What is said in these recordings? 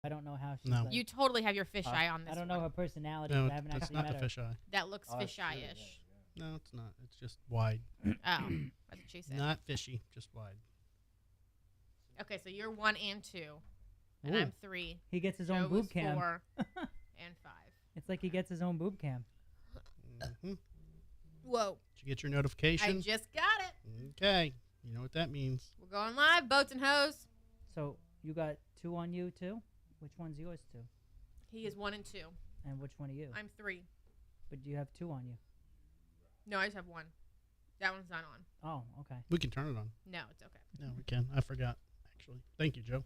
I don't know how she's No. like, You totally have your fisheye on this I don't one. know her personality. No, I haven't that's actually not met the her. fisheye. That looks Oh, that's true, fisheye-ish. No, it's not. It's just wide. Oh, that's what she said. Not fishy, just wide. Okay, so you're 1 and 2, and Ooh. I'm 3. He gets his Joe own was boob cam. 4 and 5. It's like he gets his own boob cam. Hmm. Whoa! Did you get your I notification? just got it. Okay. You know what that means. We're going live, boats and hose. So you got 2 on you too? Which one's yours too? He is 1 and 2. And which one are you? I'm 3. But do you have 2 on you? No, I just have 1. That one's not on. Oh, okay. We can turn it on. No, it's okay. No, we can. I forgot, actually. Thank you, Joe.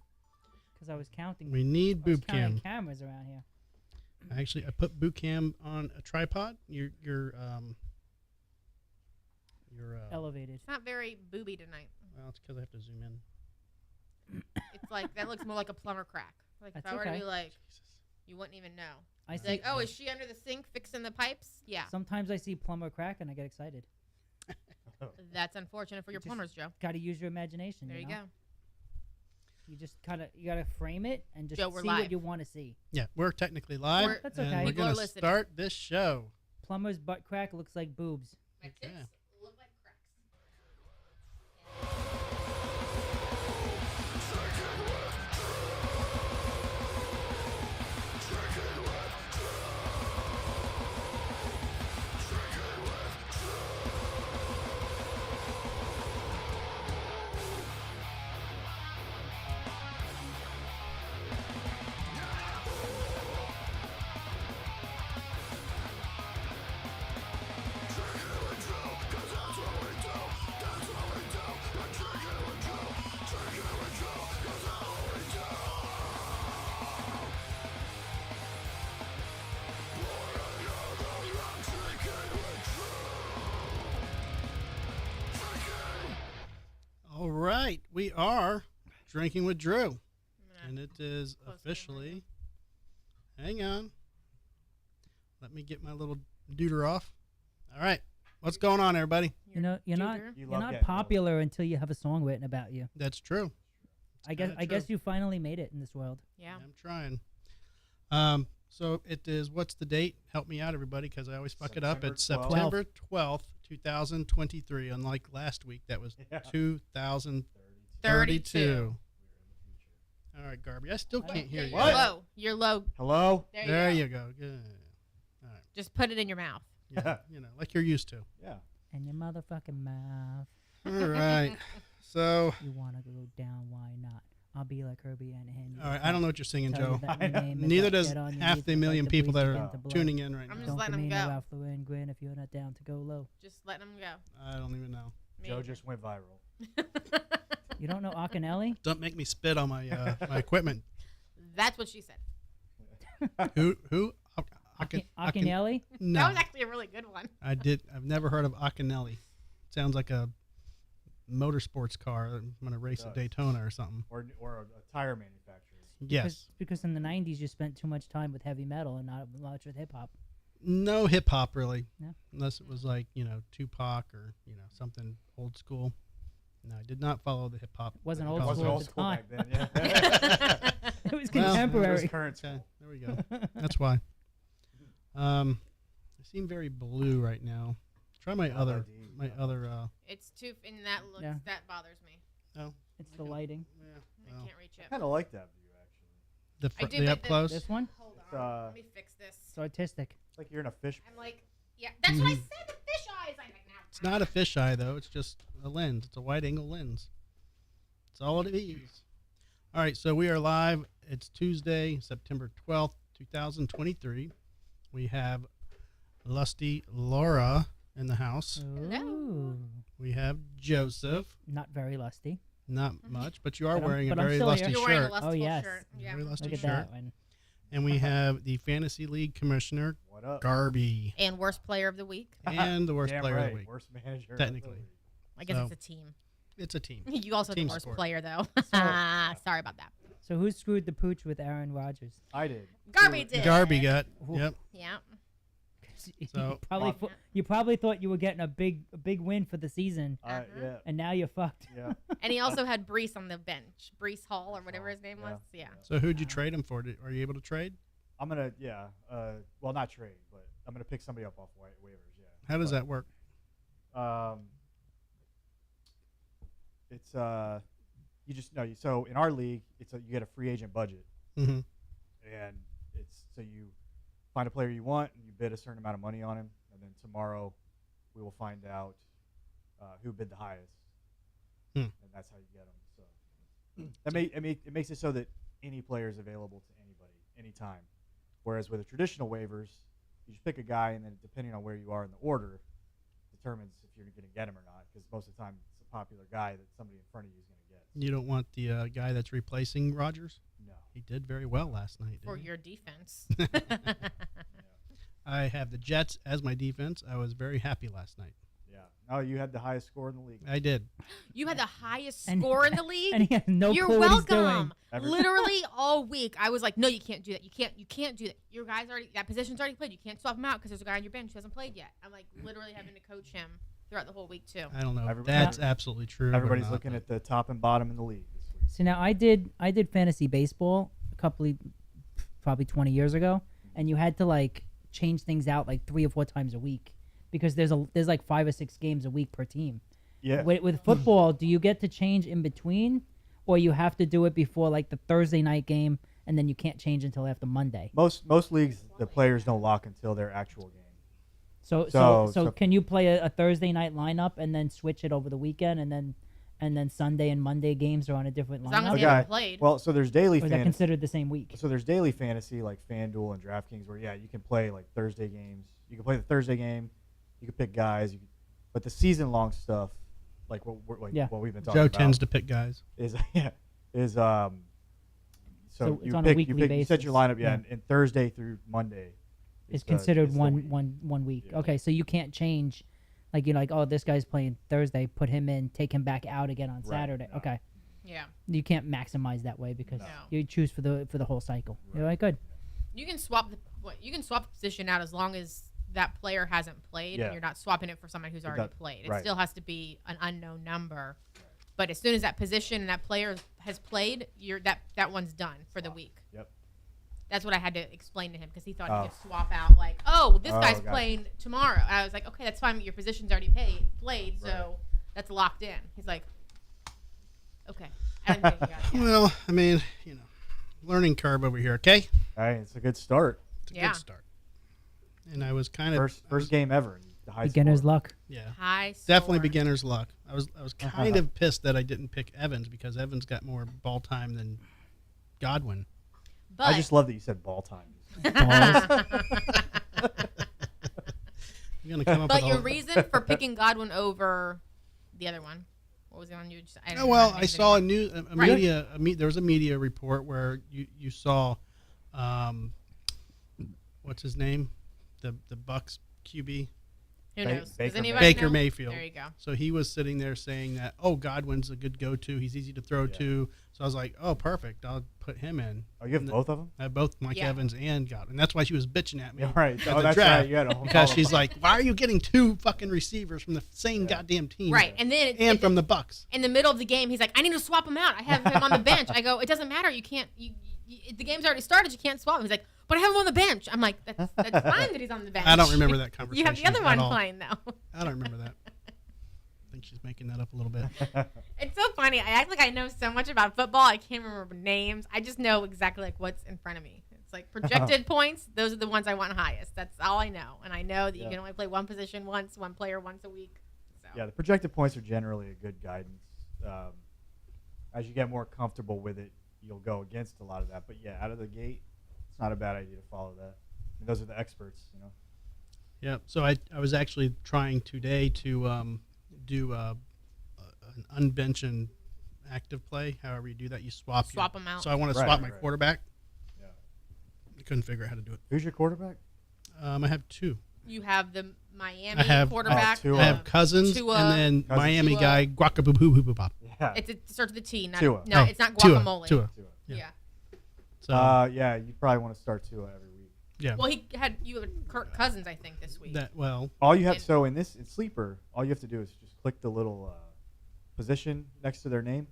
Because I was counting. We need I was boob counting cam. cameras around here. Actually, I put boot cam on a tripod. Your Elevated. It's not very booby tonight. well, it's because I have to zoom in. It's like, that looks more like a plumber crack. Like, That's if I were to okay. be like, Jesus. you wouldn't even know. I It's see. like, oh, is she under the sink fixing the pipes? Yeah. Sometimes I see plumber crack and I get excited. That's unfortunate for your Just- plumbers, Joe. Got to use your imagination. There you know? go. You just you gotta frame it and just Joe, we're see live. what you want to see. Yeah, we're technically live. That's and okay. we're People are going to listening. start this show. Plumber's butt crack looks like boobs. My Okay. tits look like cracks. All right, we are drinking with Drew, I'm gonna and it is close the officially. Hang on. Let me get my little duder off. All right, what's going on, everybody? You know, you're not Junior. You you're love not getting popular until you have a song written about you. That's true. I guess kinda I guess true. you finally made it in this world. Yeah. I'm trying. So it is. What's the date? Help me out, everybody, because I always fuck it up. It's September 12th, 2023. Unlike last week, that was Yeah. 2032. 32. All right, Garby. I still I can't hear you. You're What? low. You're low. Hello? There you go. Good. Just put it in your mouth. Yeah, like you're used to. Yeah. And your motherfucking mouth. All right. So, You wanna go down? Why not? I'll be like Herbie and Henry. all right. I don't know what you're singing, Tell you Joe. that your name is Neither up, does get on your half knees the and million let the people that breeze are begin to blow. tuning in right I'm now. just Don't letting 'em demean or go. Ralph Lauren grin if you're not down to go low. Just letting them go. I don't even know. Me Joe either. just went viral. You don't know Akinelli? Don't make me spit on my my equipment. That's what she said. Who? Akinelli? No, That was actually a really good one. I've never heard of Akinelli. Sounds like a motorsports car. I'm gonna race at Does. Daytona or something. Or a tire manufacturer. Yes. Because in the 90s you spent too much time with heavy metal and not much with hip hop. No hip hop really. No? Unless it was like Tupac or something old school. No, I did not follow the hip hop. Wasn't what old you call Wasn't it. school old at the school time. back then, yeah. It was Well, It contemporary. was current Okay, school. there we go. That's why. I seem very blue right now. Try my other. It's too, and that looks, Yeah. that bothers me. Oh, It's the lighting. yeah. I Well, can't reach it. Kind of like that view, actually. I do, the but up the- close. This one? Hold It's, on. Let me fix this. It's artistic. It's like you're in a fish. I'm like, yeah, that's what I Mhm. said. The fish eyes. I'm like, now. It's not a fisheye though. It's just a lens. It's a wide angle lens. That's all it is. All right, so we are live. It's Tuesday, September 12th, 2023. We have Lusty Laura in the house. Ooh. We have Joseph. Not very lusty. Not much, but you are But I'm- wearing a but I'm very still lusty here. You're wearing a shirt. lustful Oh, yes. shirt. Yeah. Very lusty Look at shirt. that one. And we have the Fantasy League Commissioner, What up? Garby, And worst player of the week. and the worst Damn player right. of the week. Worst manager. Technically. Of the league. I guess So- it's a team. It's a team. You also Team the worst sport. player though. So- Sorry about that. So who screwed the pooch with Aaron Rodgers? I did. Garby did. Garby got. Ooh. Yep. Yeah. So- you probably thought you were getting a big win for the season, Yeah. and now you're fucked. Yeah. And he also had Brees on the bench. Brees Hall or whatever his name Yeah. was. Yeah. So who'd you trade him for? Are you able to trade? I'm gonna well, not trade, but I'm gonna pick somebody up off waivers. Yeah. How does that work? It's you just know. So in our league, you get a free agent budget, Mm-hmm. and it's so you find a player you want and you bid a certain amount of money on him, and then tomorrow we will find out who bid the highest, and that's how you get them. So it makes it so that any player is available to anybody anytime. Whereas with the traditional waivers, you just pick a guy, and then depending on where you are in the order, determines if you're going to get him or not. Because most of the time, it's a popular guy that somebody in front of you is going to get. You don't want the guy that's replacing Rodgers? No. He did very well last night. For didn't he? your defense. I have the Jets as my defense. I was very happy last night. Yeah. No, you had the highest score in the league. I did. You had the highest And- score in the league. And he has no You're clue what he's doing. welcome. Literally all week, I was like, "No, you can't do that. You can't do that. Your guy's that position's already played. You can't swap him out because there's a guy on your bench who hasn't played yet." I'm like, literally having to coach him throughout the whole week too. I don't know. if Everybody- That's absolutely true. or Everybody's not, looking but- at the top and bottom in the league this week. So now I did fantasy baseball probably 20 years ago, and you had to like change things out like 3 or 4 times a week because there's like 5 or 6 games a week per team. Yeah. With football, do you get to change in between, or you have to do it before like the Thursday night game, and then you can't change until after Monday? Most leagues, the players don't lock until their actual game. So can you play a Thursday night lineup and then switch it over the weekend, and then Sunday and Monday games are on a different As long as lineup? they haven't played. Well, so there's daily Or is that fantasy. considered the same week? So there's daily fantasy like FanDuel and DraftKings where you can play like Thursday games. You can play the Thursday game. You can pick guys. But the season long stuff, like what we've been talking Joe about, tends to pick guys. is So it's you on a pick weekly you set your basis. lineup Yeah. and Thursday through Monday Is the- considered is the one week. week. Yeah. Okay, so you can't change, like you're like, oh, this guy's playing Thursday, put him in, take him back out again on Right, Saturday. no. Okay, Yeah. you can't maximize that way because No. you choose for the whole cycle. You're like, good. You can swap the position out as long as that player hasn't played Yeah. and you're not swapping it for someone who's already played. It right. still has to be an unknown number. But as soon as that position and that player has played, that one's done for the week. Yep. That's what I had to explain to him because he thought Oh. he could swap out like, oh, this guy's gotcha. playing tomorrow. And I was like, okay, that's fine, but your position's already played, so that's locked in. He's like, okay. I didn't think he got it yet. Well, I mean, learning curve over here. Okay, All right, it's a good start. it's a Yeah. good start. And I was kind of First game ever. The high Beginner's score. luck. Yeah, High definitely score. beginner's luck. I was kind of pissed that I didn't pick Evans because Evans got more ball time than Godwin. But I just love that you said ball time. You're gonna come up But with your all- reason for picking Godwin over the other one, what was it on you? I don't Oh know well, the I names saw anymore. there was a media report where you saw, what's his name, the Bucks QB. Who Ba- knows? Does Baker anybody Baker know? Mayfield. There you go. So he was sitting there saying that, oh, Godwin's a good go-to. He's easy to throw Yeah. to. So I was like, oh, perfect. I'll put him in. Oh, you have And both of them? I have both Mike Yeah. Evans and Godwin. That's why she was bitching at me. Yeah, right. at Oh, the that's draft. right. You had a whole Because all she's of them. like, why are you getting 2 fucking receivers from the same Yeah. goddamn team? Right, and then And from the Bucks. in the middle of the game, he's like, "I need to swap him out. I have him on the bench." I go, "It doesn't matter. You can't. The game's already started. You can't swap him." He's like, "But I have him on the bench." I'm like, "That's fine that he's on the bench." I don't remember that You conversation. have the other at one all. playing though. I don't remember that. I think she's making that up a little bit. It's so funny. I act like I know so much about football. I can't remember names. I just know exactly like what's in front of me. It's like projected points. Those are the ones I want highest. That's all I know. And I know that you Yeah. can only play one position once, one player once a week. So. Yeah, the projected points are generally a good guidance. As you get more comfortable with it, you'll go against a lot of that. But yeah, out of the gate, it's not a bad idea to follow that. And those are the experts, you know. Yeah. So I was actually trying today to do an unbench and active play. However you do that, you swap Swap 'em out. So I want to Right, swap my right. quarterback. Yeah. I couldn't figure out how to do it. Who's your quarterback? I have 2. You have the Miami I have- quarterback. Tua. I have Cousins Tua. and then Cousins. Miami Tua. guy Guacaboo. Yeah. It starts with a T. Not, Tua. It's not Tua. guacamole. Tua. Tua. Yeah. So Yeah, you probably want to start Tua every week. Yeah. Well, he had Kirk Cousins, I think, this week. All you have And- so in Sleeper, all you have to do is just click the little position next to their name,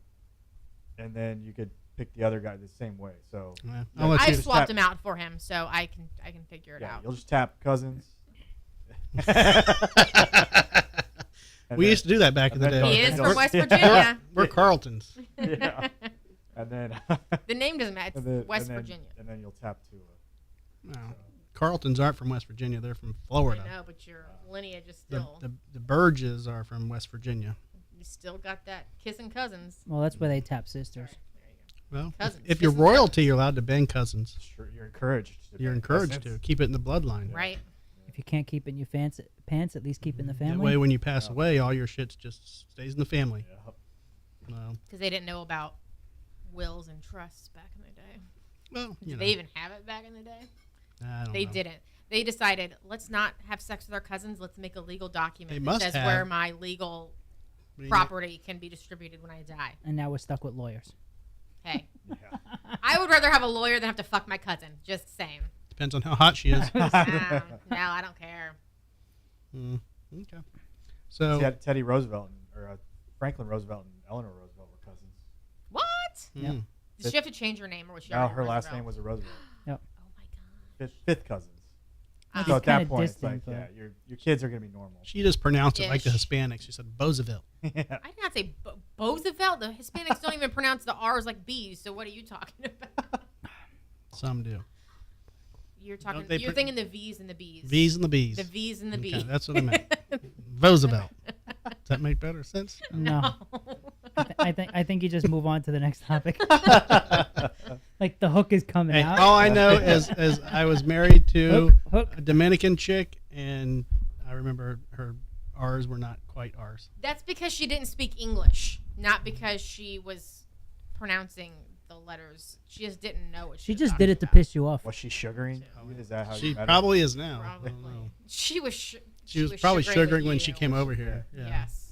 and then you could pick the other guy the same way. So I'll let I you. just swapped tap- him out for him, so I can figure it Yeah, out. you'll just tap Cousins. We used to do that back in the and then day. He is Don't- from West Yeah. Virginia. We're Carltons. Yeah. And then The name doesn't matter. It's and then- West and then- Virginia. And then you'll tap to. No. Carltons aren't from West Virginia. They're from I Florida. know, but your lineage is The, still. the Burges are from West Virginia. You still got that kissing cousins. Well, that's where they tap sisters. There you go. Well, Cousins. if you're Kissing royalty, you're allowed to bang cousins. Sure, you're encouraged. You're encouraged to keep it in the bloodline. Right. If you can't keep it in your pants, at least keep it in the That family. way, when you pass away, all your shit just stays in the family. Yeah. Because they didn't know about wills and trusts back in the day. Well, you Did know, they even have it back in the day? I don't They know. didn't. They decided, let's not have sex with our cousins. Let's make a legal document They that must says have. where my legal I mean, property can be distributed when I die. And now we're stuck with lawyers. Hey, Yeah. I would rather have a lawyer than have to fuck my cousin. Just saying. Depends on how hot she is. No, I don't care. Okay. So, Teddy Roosevelt or Franklin Roosevelt and Eleanor Roosevelt were cousins. What? Yeah. Did she have to change her name, or was she? Now already her last Roosevelt? name was a Roosevelt. Oh my god. Fifth cousins. Ah. So at kinda that point, it's distant, like, but- yeah, your kids are gonna be normal. she just pronounced it like the Ish. Hispanics. She said Boozeville. Yeah. I did not say Roosevelt. The Hispanics don't even pronounce the R's like B's. So what are you talking about? Some do. You're talking. they You're pr- thinking the V's and the B's. V's and the B's. The V's and the Okay, B's. that's what I meant. Roosevelt. Does that make better sense? No, I think you just move on to the next topic. Like the hook is coming Hey, out. all I know is I was married to Hook. a Dominican chick, and I remember her R's were not quite R's. That's because she didn't speak English, not because she was pronouncing the letters. She just didn't know what she She was just talking did it to about. piss you off. Was she sugaring? Is that how She you met her? probably is now. I Probably. don't know. She was. She was probably sugaring when you. she came over here. Yeah. Yes.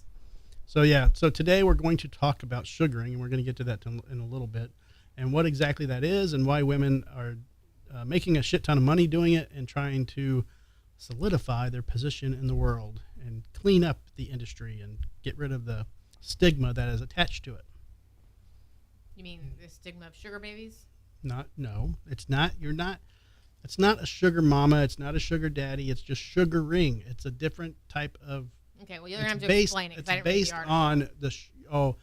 So today we're going to talk about sugaring, and we're going to get to that in a little bit, and what exactly that is, and why women are making a shit ton of money doing it and trying to solidify their position in the world and clean up the industry and get rid of the stigma that is attached to it. You mean the stigma of sugar babies? No, it's not. You're not. It's not a sugar mama. It's not a sugar daddy. It's just sugaring. It's a different type of. Okay, well, you're going to have to based, explain it. 'cause it's I didn't read the based article. on the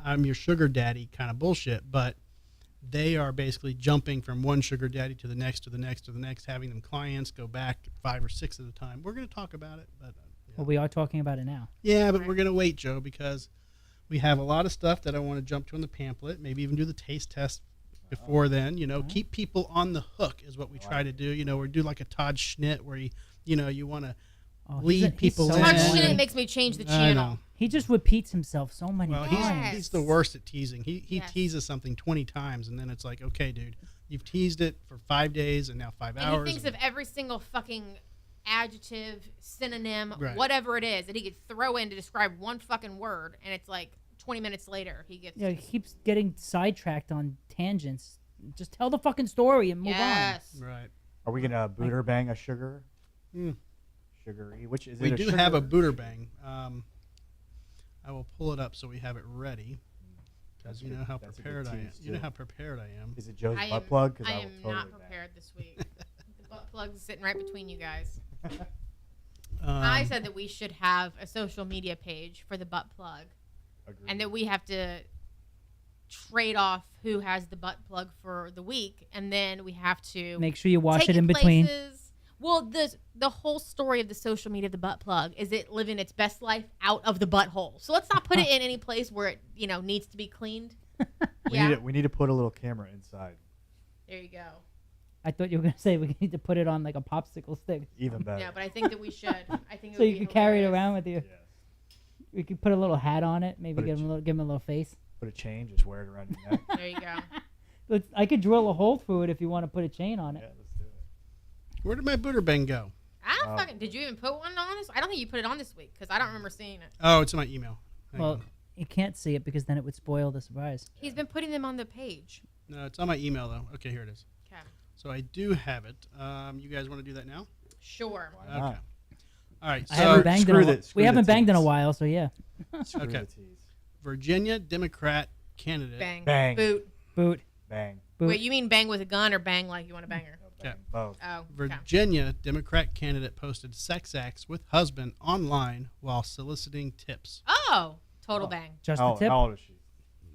I'm your sugar daddy kind of bullshit, but they are basically jumping from one sugar daddy to the next, to the next, to the next, having them clients go back 5 or 6 at a time. We're going to talk about it, but Well, we are talking about it now. yeah, but we're going to wait, Joe, because we have a lot of stuff that I want to jump to in the pamphlet. Maybe even do the taste test before then. Keep people on the hook is what we try to do. We do like a Todd Schnitt where you want to Oh, lead people so in. Todd annoying. Schnitt makes me change the I channel. know. He just repeats himself so many Well, times. he's the worst at teasing. He Yes. teases something 20 times, and then it's like, okay, dude, you've teased it for 5 days and now 5 And hours. he thinks of every single fucking adjective, synonym, Right. whatever it is that he could throw in to describe one fucking word, and it's like 20 minutes later he gets. Yeah, he keeps getting sidetracked on tangents. Just tell the fucking story and move yes. Right. Are we gonna booter bang a sugar? Mm. Sugary? Which is We it? do have a booter bang. I will pull it up so we have it ready. Because you know how That's a good prepared I am. tease, You know too. how prepared I am. Is it Joe's I butt am- plug? 'Cause I will am totally not bang. prepared this week. The butt plug's sitting right between you guys. Um, I said that we should have a social media page for the butt plug, Agreed. and that we have to trade off who has the butt plug for the week, and then we have to on. Make sure you wash take it in between. places. Well, the whole story of the social media of the butt plug is it living its best life out of the butthole. So let's not put it in any place where it needs to be cleaned. We need to put a little camera inside. There you go. I thought you were gonna say we need to put it on like a popsicle stick, Even better. Yeah, but I think that we should. I think it so would you be can carry it hilarious. around with you. Yes. We could put a little hat on it. Maybe Put a give him a little face. Put a chain, just wear it around your neck. There you go. I could drill a hole through it if you want to put a chain on Yeah, it. let's do it. where did my booter bang go? I don't Oh. fucking. Did you even put one on this? I don't think you put it on this week because I don't remember seeing it. Oh, it's in my email. Hang Well, on. you can't see it because then it would spoil the surprise. He's been putting them on the page. No, it's on my email, though. Okay, here it is. Okay. So I do have it. You guys want to do that now? Sure. Why not? Okay. All right. I haven't So banged in screw a the- while. screw We the haven't banged in a teens. while, so yeah. Screw Okay. the tease. Virginia Democrat candidate. Bang. Bang. Boot. Boot. Bang. Boot. Wait, you mean bang with a gun or bang like you want to bang her? No, bang. Yeah. Both. Oh, okay. Virginia Democrat candidate posted sex acts with husband online while soliciting tips. Oh, total bang. Just How, a tip. how old is she?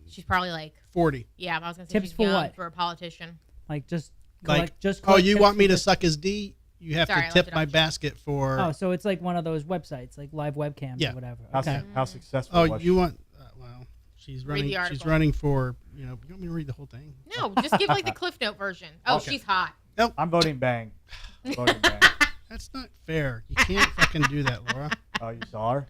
She's probably like, 40. yeah, I was gonna say Tips she's for young what? for a politician. Like just Like, collect. Just oh, collect you tips want me for to the- suck his D? You have Sorry, I to left tip it my on. basket for. Oh, so it's like one of those websites, like live webcams Yeah. or whatever. How, Okay. how successful Oh, was you she? want? Well, she's Read running. the She's article. running for. You want me to read the whole thing? No, just give like the Cliff Note version. Oh, Okay. she's hot. I'm voting bang. I'm voting bang. That's not fair. You can't fucking do that, Laura. Oh, you saw her?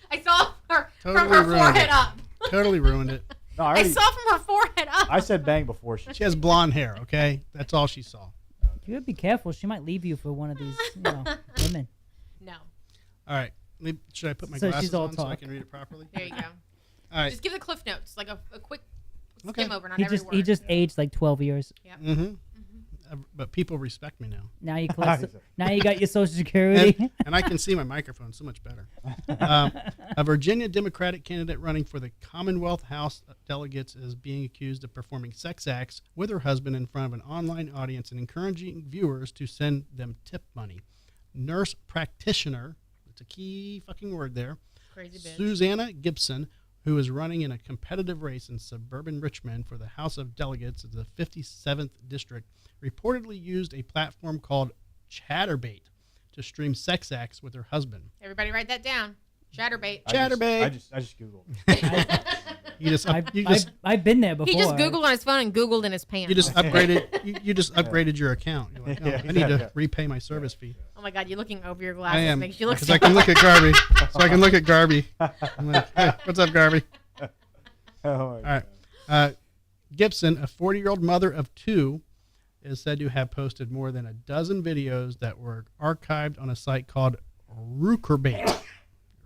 I saw her from Totally her ruined forehead it. up. Totally ruined it. No, I I already. saw from her forehead up. I said bang before She has blonde hair. Okay, that's all she saw. You gotta be careful. She might leave you for one of these, women. No, All right. Should I put my So glasses she's all on so I talk. can read it properly? there you go. All right. Just give the Cliff Notes, like a quick Okay. skim over, not He every just word. he just aged like 12 years. Mm-hmm. But people respect me now. Now you collect. Now you got your Social Security. And I can see my microphone so much better. A Virginia Democratic candidate running for the Commonwealth House of Delegates is being accused of performing sex acts with her husband in front of an online audience and encouraging viewers to send them tip money. Nurse practitioner, that's a key fucking word there, Crazy bitch. Susanna Gibson, who is running in a competitive race in suburban Richmond for the House of Delegates of the 57th District, reportedly used a platform called Chatterbait to stream sex acts with her husband. Everybody write that down. Chatterbait. Chatterbait. I just Googled. You just I've been there before. He just Googled on his phone and Googled in his pants. you just upgraded you just upgraded your account. You're like, oh, Yeah, I need to yeah. repay my service fee. Oh my God, you're looking over your I glasses. am Makes you look because I can look at Garby. So I can look at Garby. I'm like, hey, what's up, Garby? Oh, All right. Gibson, a 40-year-old mother of two, is said to have posted more than a dozen videos that were archived on a site called Recurabate.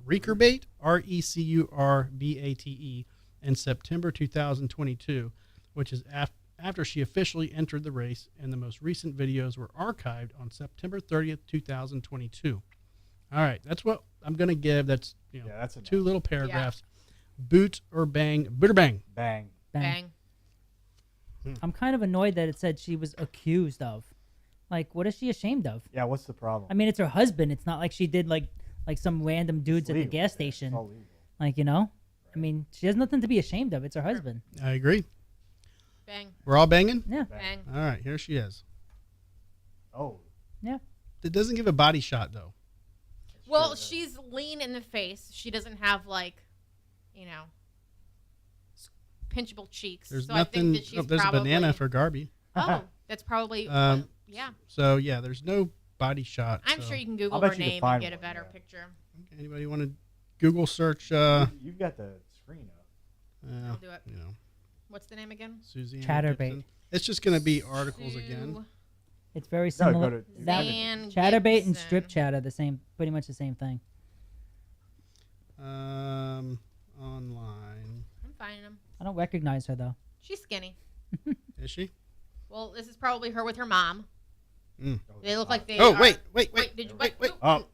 Recurabate, Recurbate, in September 2022, which is after she officially entered the race, and the most recent videos were archived on September 30th, 2022. All right, that's what I'm going to give. That's that's enough. two little paragraphs. Boot or bang, boot or bang. Bang. Bang. I'm kind of annoyed that it said she was accused of. Like, what is she ashamed of? Yeah, what's the problem? I mean, it's her husband. It's not like she did like some random dudes at the Legal. gas Yeah, it's station. all legal. Like, I mean, she has nothing to be ashamed of. It's her husband. I agree. Bang. We're all banging? Yeah. Bang. All right, here she is. Oh. Yeah. It doesn't give a body shot, though. Well, Sure. she's lean in the face. She doesn't have like, pinchable cheeks. There's so nothing. I think that she's There's probably, a banana for Garby. Oh, that's probably. Yeah. So, yeah, there's no body shot. I'm so- sure you can Google I'll bet her you can name and find get a one, better yeah. picture. Anybody want to Google search? You've got the screen up. I'll do it. You know, What's the name again? Suzanne Chatterbait. Gibson. It's just going to be articles again. Sue It's very No, similar. go to that Van Chatterbait and Gibson. strip chatter, pretty much the same thing. Online. I'm finding them. I don't recognize her though. She's skinny. Is she? Well, this is probably her with her mom. Mm. They look like they. Oh, are, wait. Did you wait. Oh.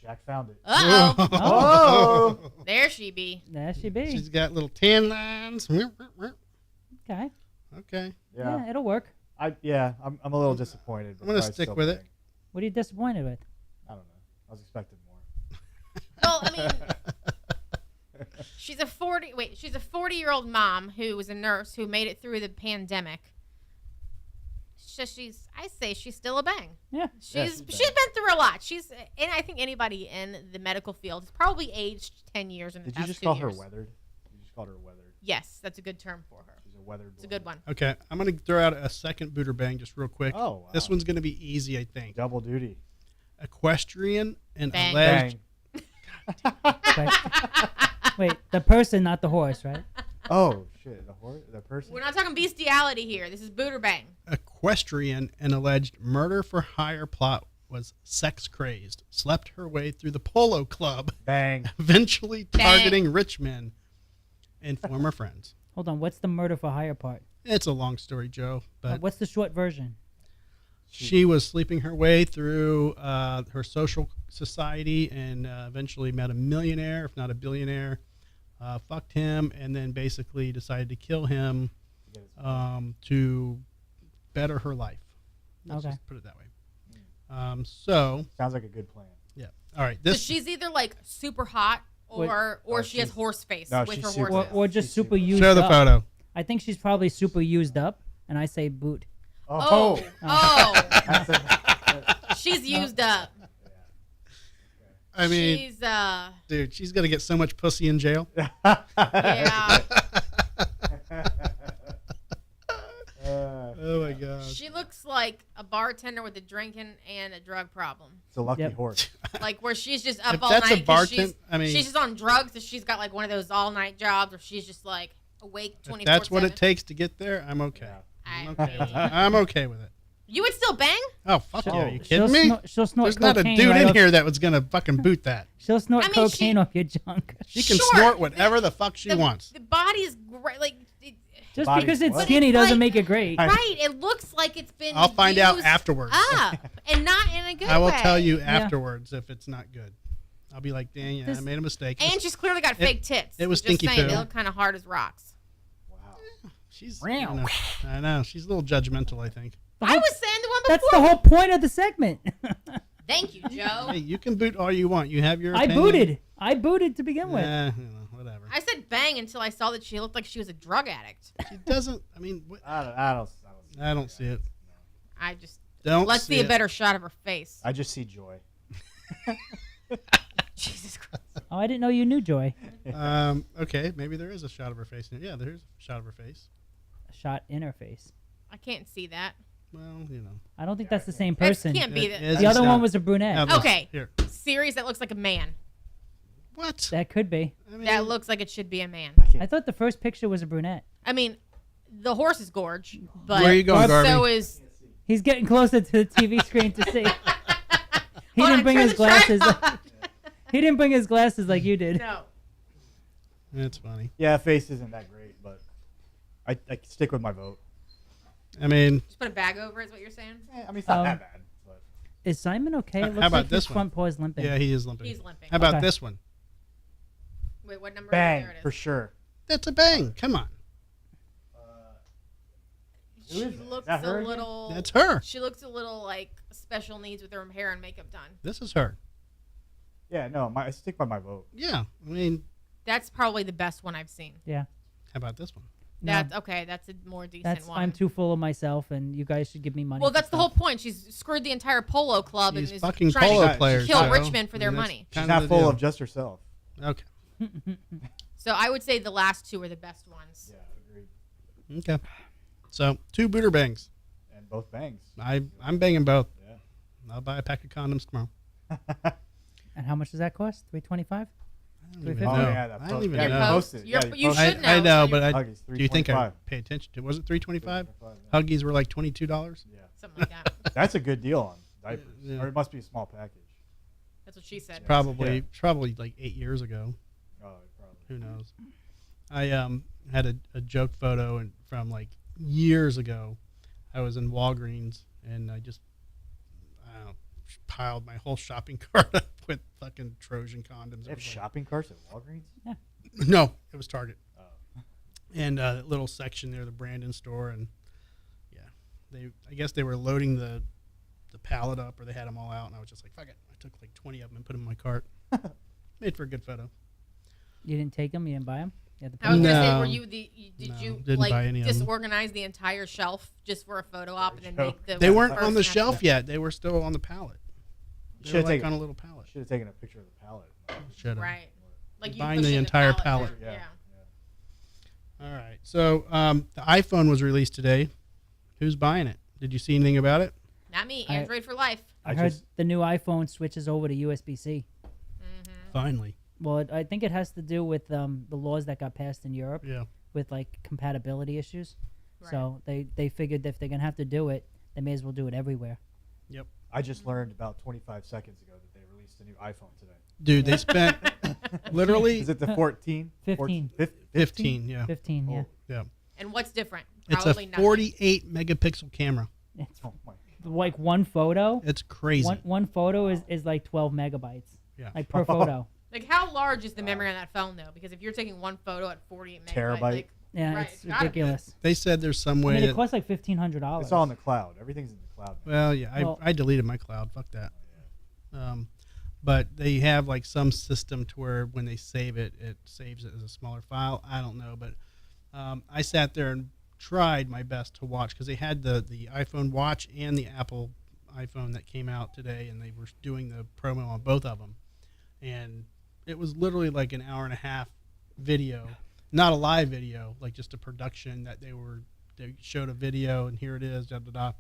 Jack found it. Uh oh. Oh. There she be. There she be. She's got little tan lines. Okay. Okay. Yeah. Yeah. It'll work. I'm a little disappointed. I'm gonna but I stick still with it. bang. What are you disappointed with? I don't know. I was expecting more. Well, I mean, she's a 40-year-old mom who was a nurse who made it through the pandemic. So I say she's still a bang. Yeah. She's she's been through a lot. And I think anybody in the medical field has probably aged 10 years in the Did past you just 2 call years. her weathered? You just called her weathered. Yes, that's a good term for her. She's a weathered. It's a good one. Okay, I'm going to throw out a second booter bang just real quick. Oh, wow. This one's going to be easy, I think. Double duty. Equestrian and Bang. alleged. Bang. Wait, the person, not the horse, right? Oh shit! The person. We're not talking bestiality here. This is boot or bang. Equestrian and alleged murder for hire plot was sex crazed, slept her way through the polo club, Bang. eventually Bang. targeting rich men and former friends. Hold on. What's the murder for hire part? It's a long story, Joe, but What's the short version? She was sleeping her way through her social society and eventually met a millionaire, if not a billionaire, fucked him, and then basically decided to kill him to better her life. Let's Okay. just put it that way. So Sounds like a good plan. yeah. All right. So This she's either like super hot or she has she's- horse face no, with she's her super horses. Or just She's super super- used show the up. photo. I think she's probably super used up, and I say boot. Oh, That's a- she's used up. I mean, She's dude, she's gonna get so much pussy in jail. yeah. Oh my god. She looks like a bartender with a drinking and a drug problem. It's a lucky Yep. horse. Like where she's just up If all that's a night. 'Cause bartend- I mean- she's just on drugs, so she's got like one of those all night jobs, or she's just like awake 24/7. If that's what it takes to get there, I'm okay. Yeah. I'm I okay with it. mean, I'm okay with it. you would still bang? Oh fuck She'll- yeah! Are you She'll kidding me? she'll snort There's not a cocaine dude right in off- here that was gonna fucking boot that. She'll snort I mean, cocaine off your junk. She can Sure. snort whatever the fuck she the, wants. The body is great. Like, Just Body's because it's what? skinny But it's doesn't like- make it great. right. It looks like it's been. I'll find out used afterwards. Up and not in a good way. I will tell you afterwards if it's not good. I'll be like, dang, yeah, I This- made a mistake. And she's clearly got fake tits. it was Just stinky saying, poo. They look kind of hard as rocks. Wow. She's, Meow. I know, she's a little judgmental. I think. I was saying the one before. That's the whole point of the segment. Thank you, Joe. Hey, you can boot all you want. You have your. I opinion. booted to begin with. Whatever. I said bang until I saw that she looked like she was a drug addict. She doesn't. I mean, I don't see it. I just Don't. let's see see a it. better shot of her face. I just see joy. Jesus Christ. Oh, I didn't know you knew Joy. Okay, maybe there is a shot of her face. Yeah, there's a shot of her face. A shot in her face. I can't see that. Well, you know. I don't think that's the same That person. can't be It that. is. The other Stop. one was a brunette. Now this- Okay. Here. Series that looks like a man. What? That could be. I mean, That looks like it should be a man. I thought the first picture was a brunette. I mean, the horse is gorge, but Where are you going, so Garvey? is. He's getting closer to the TV screen to see. He Hold didn't on, bring turn his the glasses. tripod. He didn't bring his glasses like you did. No. That's funny. Yeah, face isn't that great, but I stick with my vote. I mean, Just put a bag over it, is what you're saying? I mean, it's not Um, that bad. But Is Simon okay? It How looks about like this his one? front paw is limping. yeah, he is limping. He's limping. How about Okay. this one? Wait, what number? bang, There it is. for sure. That's a bang. Come on. Who She is that? Is looks that her a again? little. That's her. She looks a little like special needs with her hair and makeup done. This is her. Yeah, no, I stick by my vote. Yeah. I mean, That's probably the best one I've seen. Yeah. how about this one? No, That's okay. That's a more decent one. I'm too full of myself, and you guys should give me money. Well, for that's the stuff. whole point. She's screwed the entire polo club These and is fucking trying polo to players. kill Joe. Richmond for their I mean, that's money. She's kinda not the full deal. of just herself. Okay. So I would say the last two are the best ones. Yeah, agreed. Okay. So 2 booter bangs. And both bangs. I'm banging both. Yeah. I'll buy a pack of condoms tomorrow. And how much does that cost? $325. I don't even Oh, know. yeah, that I don't post- even yeah, know. you posted it. You're- Yeah, you posted should it. know. I know, so but you're- Huggies, do you think I $3.25. pay attention to? Was it $3.25? Yeah. Huggies were like $22. Yeah. Something like that. That's a good deal on diapers. Yeah. Or it must be a small package. That's what she said. Probably like 8 years ago. Oh, probably. Who knows? I had a joke photo from like years ago. I was in Walgreens and I just piled my whole shopping cart up with fucking Trojan condoms. They have It was like- shopping carts at Walgreens? No, it was Target. Oh. And that little section there, the Brandon store, and yeah, I guess they were loading the pallet up, or they had them all out, and I was just like, fuck it. I took like 20 of them and put them in my cart. Made for a good photo. You didn't take them? You didn't buy them? Yeah, I was gonna say, No. were you the? Did No, you didn't like buy any of them. disorganize the entire shelf just for a photo op and then make the? They weren't person on the have to- shelf yet. They were still on the pallet. They were Should've like taken- on a little pallet. Should have taken a picture of the pallet. Should have. Right. Like you Buying pushing the entire pallet. pallet. Yeah. All right. So the iPhone was released today. Who's buying it? Did you see anything about it? Not me. I- Android for life. I I heard just- the new iPhone switches over to USB-C. Finally. Well, I think it has to do with the laws that got passed in Europe Yeah. with like compatibility issues. Right. So they figured if they're gonna have to do it, they may as well do it everywhere. I just learned about 25 seconds ago that they released a new iPhone today. Dude, they spent literally Is it the 14? 15. 15. Yeah. 15, yeah. Oh. Yeah. And what's different? It's Probably a nothing. 48 megapixel camera. It's Oh my like one photo. It's crazy. One photo is like 12 megabytes. Yeah. Like per photo. Like, how large is the memory on that phone, though? Because if you're taking one photo at 48 megabytes, Terabyte. like, Yeah, right, it's gotta be. ridiculous. They said there's some I way mean, it that, costs like $1,500. It's all in the cloud. Everything's in the cloud. Now. well, yeah, Well- I deleted my cloud. Fuck that. But they have like some system to where when they save it, it saves it as a smaller file. I don't know, but I sat there and tried my best to watch because they had the iPhone Watch and the Apple iPhone that came out today, and they were doing the promo on both of them, and it was literally like an hour and a half video, not a live video, like just a production that they showed a video and here it is, da da da. I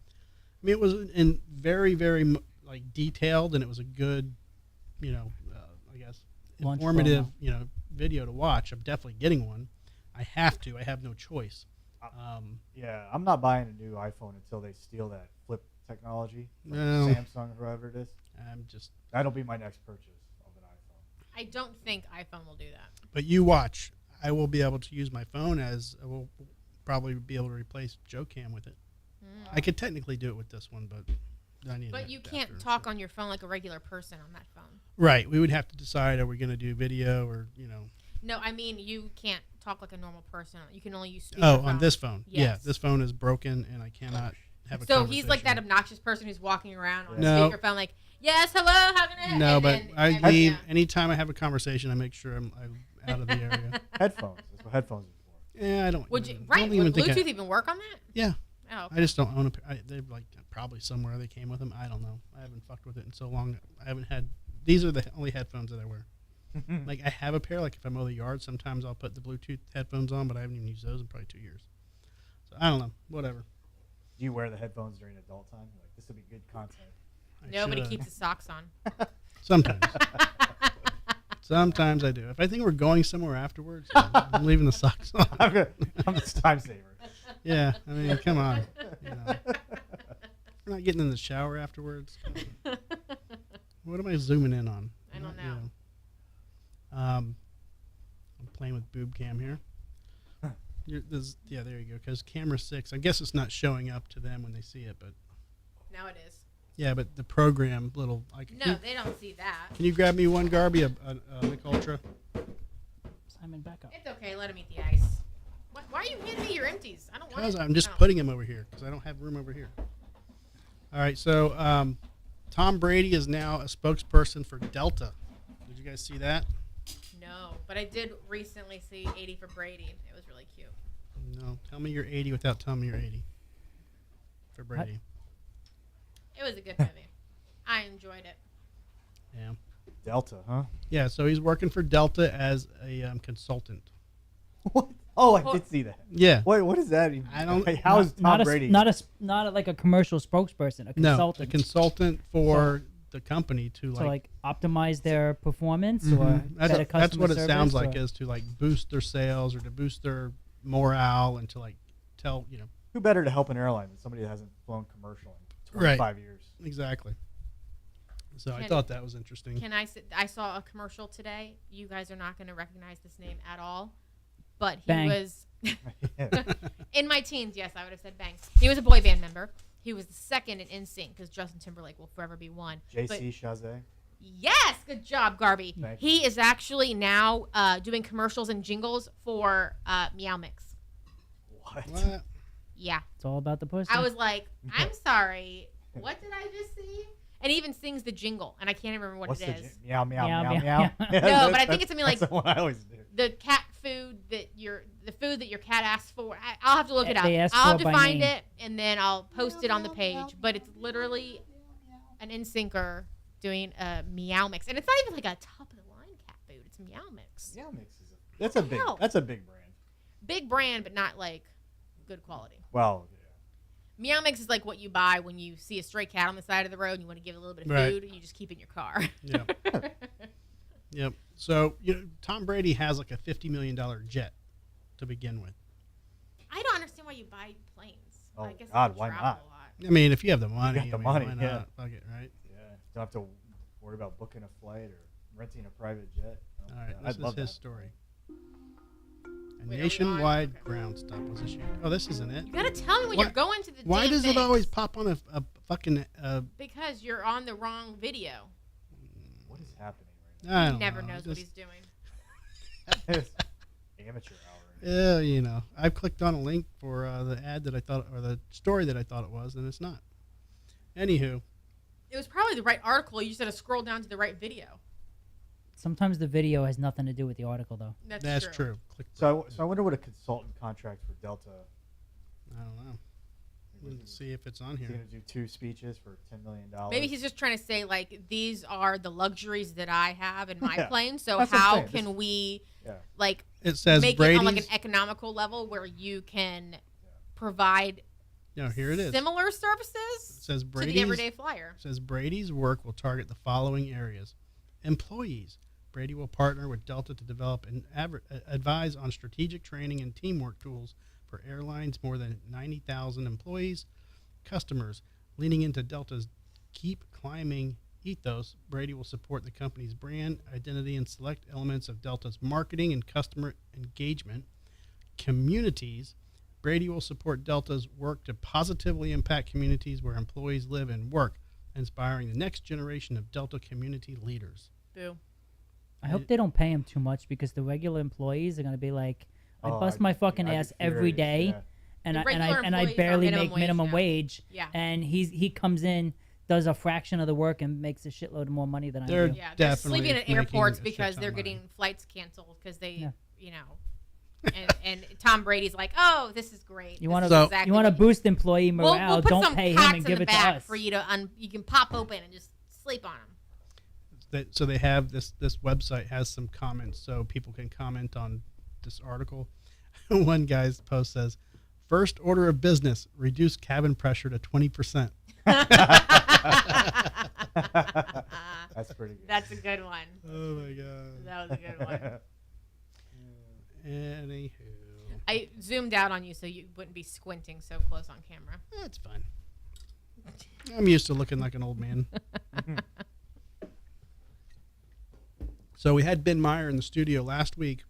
mean, it was in very like detailed, and it was a good, I guess Launch informative, promo. video to watch. I'm definitely getting one. I have to. I have no choice. Yeah, I'm not buying a new iPhone until they steal that flip technology from No. Samsung, whoever it is. I'm just. That'll be my next purchase of an iPhone. I don't think iPhone will do that. But you watch. I will be able to use my phone as I will probably be able to replace Joe Cam with it. I could technically do it with this one, but I need. But you can't talk on your phone like a regular person on that phone. Right. We would have to decide: are we going to do video or No, I mean, you can't talk like a normal person. You can only use Oh, speakerphone. on this phone. Yeah, Yes. this phone is broken, and I cannot have a So conversation. he's like that obnoxious person who's walking around on No. a speakerphone like, yes, hello, how can I... No, and but then I every- leave yeah. anytime I have a conversation. I make sure I'm out of the area. Headphones. That's what headphones are for. Yeah, I don't. Would you, I right, don't even would think Bluetooth even work on that? Yeah, Oh, okay. I just don't own a pair. They're like probably somewhere they came with them. I don't know. I haven't fucked with it in so long. I haven't had. These are the only headphones that I wear. Like I have a pair. Like if I mow the yard, sometimes I'll put the Bluetooth headphones on, but I haven't even used those in probably 2 years. So I don't know. Whatever. Do you wear the headphones during adult time? Like, this would be good content. I Nobody should. keeps his socks on. Sometimes. Sometimes I do. If I think we're going somewhere afterwards, I'm leaving the socks on. I'm the time saver. Yeah, I mean, come on. We're not getting in the shower afterwards. What am I zooming in on? I don't Not, know. I'm playing with boob cam here. Yeah, there you go. Because camera 6, I guess it's not showing up to them when they see it, but Now it is. yeah, but the program little. No, they don't see that. Can you grab me one, Garby, a Mic Ultra? Simon, back up. It's okay. Let him eat the ice. Why are you handing me your empties? I don't want Because it. I'm just No. putting him over here because I don't have room over here. All right, so Tom Brady is now a spokesperson for Delta. Did you guys see that? No, but I did recently see 80 for Brady. It was really cute. No. Tell me you're 80 without telling me you're 80 for Brady. It was a good movie. I enjoyed it. Yeah. Delta, huh? Yeah, so he's working for Delta as a consultant. What? Oh, I Well- did see that. Yeah. Wait, what is that? Even? I don't- Like, how is Tom not Brady? not like a commercial spokesperson, a No, consultant. a consultant for the company to to like optimize their performance or Mhm. better that's customer what it service sounds like or- is to like boost their sales or to boost their morale and to like tell Who better to help an airline than somebody that hasn't flown commercial in Right. 25 years? Exactly. So I Can- thought that was interesting. Can I sit? I saw a commercial today. You guys are not going to recognize this name at all. But he Bang. was in my teens. Yes, I would have said Bang. He was a boy band member. He was the second in NSYNC because Justin Timberlake will forever be one. But JC Chazé. yes, good job, Garby. Thank He is actually now doing commercials and jingles for Meow Mix. What? What? Yeah, It's all about the pussy. I was like, I'm sorry. What did I just see? And he even sings the jingle, and I can't even remember what What's it the is. meow meow Meow, meow meow, meow? meow. No, but I think it's something that's like- the one I always do. The cat food that the food that your cat asks for. I'll have to look it up. They ask I'll for have it to by find name. it and then I'll post it on the page. But it's literally an NSYNCer doing a Meow Mix, and it's not even like a top of the line cat food. It's Meow Mix. Meow Mix is that's a big hell? that's a big brand. Big brand, but not like good quality. Well, Meow Mix is like what you buy when you see a stray cat on the side of the road and you want to give it a little bit of Right. food and you just keep it in your car. Yeah. Yep. So Tom Brady has like a $50 million jet to begin with. I don't understand why you buy planes. Oh, I guess God, you why travel not? a lot. I mean, if you have the money, got the I mean, money, why not? yeah. Fuck it, right? yeah. Don't have to worry about booking a flight or renting a private jet. Oh, All right, yeah, this I'd love is his that. story. A Wait, are we nationwide on? Okay. ground stop was issued. Oh, this isn't it. You gotta tell me when Why- you're going to the Why damn does it things. always pop on a fucking? Because you're on the wrong video. What is happening I He don't never know. knows what Just- he's doing. right now? It's amateur hour. Yeah, you know, I clicked on a link for the ad that I thought, or the story that I thought it was, and it's not. Anywho, It was probably the right article. You just had to scroll down to the right video. Sometimes the video has nothing to do with the article, though. that's true. Click. So I wonder what a consultant contract for Delta. I don't know. Is Let's see if it's on he here. going to do 2 speeches for $10 million? Maybe he's just trying to say, like, these are the luxuries that I have in my Yeah. plane. So That's what I'm how saying. can we, Yeah. like, It says make it Brady's. on like an economical level where you can provide No, here it is. similar It services says to the Brady's. everyday flyer. Says Brady's work will target the following areas: employees. Brady will partner with Delta to develop and advise on strategic training and teamwork tools for airlines more than 90,000 employees. Customers, leaning into Delta's keep climbing ethos, Brady will support the company's brand identity and select elements of Delta's marketing and customer engagement. Communities, Brady will support Delta's work to positively impact communities where employees live and work, inspiring the next generation of Delta community leaders. Boo. I hope they don't pay him too much because the regular employees are gonna be like, I Oh, bust my fucking I'd be ass every furious, day, yeah. and The I regular and I employees are barely minimum make wage minimum now. wage, Yeah. and he comes in, does a fraction of the work, and makes a shitload more money than I They're- do. Yeah, they're Definitely sleeping at making airports a shit because ton they're of money. getting flights canceled because they, Yeah. you know, and Tom Brady's like, oh, this is great. You This want is to exactly you want to what boost employee We'll morale? put Don't some pay him cots and in give the it to back us. for you to you can pop open and just sleep on them. So they have this website has some comments so people can comment on this article. One guy's post says, "First order of business: reduce cabin pressure to 20%." That's pretty good. That's a good one. Oh my god. That was a good one. Anywho, I zoomed out on you so you wouldn't be squinting so close on camera. that's fine. I'm used to looking like an old man. So we had Ben Meyer in the studio last week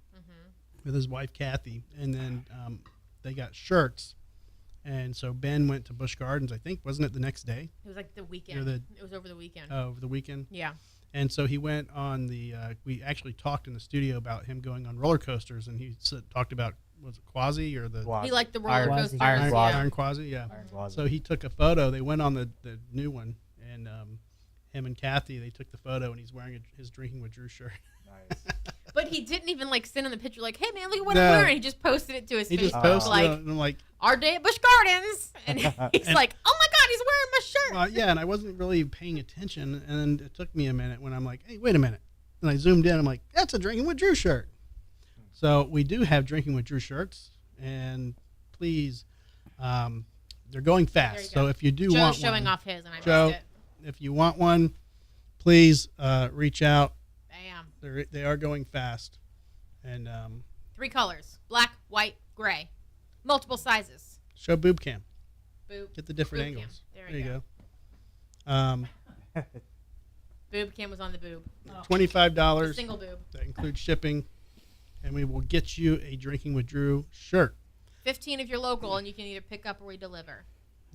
with his wife Kathy, and then they got shirts, and so Ben went to Busch Gardens. I think wasn't it the next day? It was like the weekend. Or It was over the weekend. over the weekend. Yeah. And so he went on the. We actually talked in the studio about him going on roller coasters, and he talked about was it Quasi or the He liked the roller Iron- coasters. Iron yeah. Quasi. Iron Quasi, yeah. Iron Closet. So he took a photo. They went on the new one, and him and Kathy, they took the photo, and he's wearing his Drinking with Drew shirt. Nice. But he didn't even like send in the picture like, hey man, look at what No. I'm wearing. He just posted it to his He Facebook just posted like, it, and I'm like, our day at Busch Gardens. And he's And- like, oh my God, he's wearing my shirt. well, yeah, and I wasn't really paying attention, and it took me a minute when I'm like, hey, wait a minute. And I zoomed in, I'm like, that's a Drinking with Drew shirt. So we do have Drinking with Drew shirts, and please, they're going There you fast. go. So if you do Joe's want showing one, off his and I Joe, missed it. if you want one, please reach out. Bam. They are going fast, and 3 colors: black, white, gray. Multiple sizes. show boob cam. Boob. Get the different Boob cam. angles. There you you go. go. Boob cam was on the boob. $25. Single boob. That includes shipping, and we will get you a Drinking with Drew shirt. 15 if you're local, and you can either pick up or we deliver.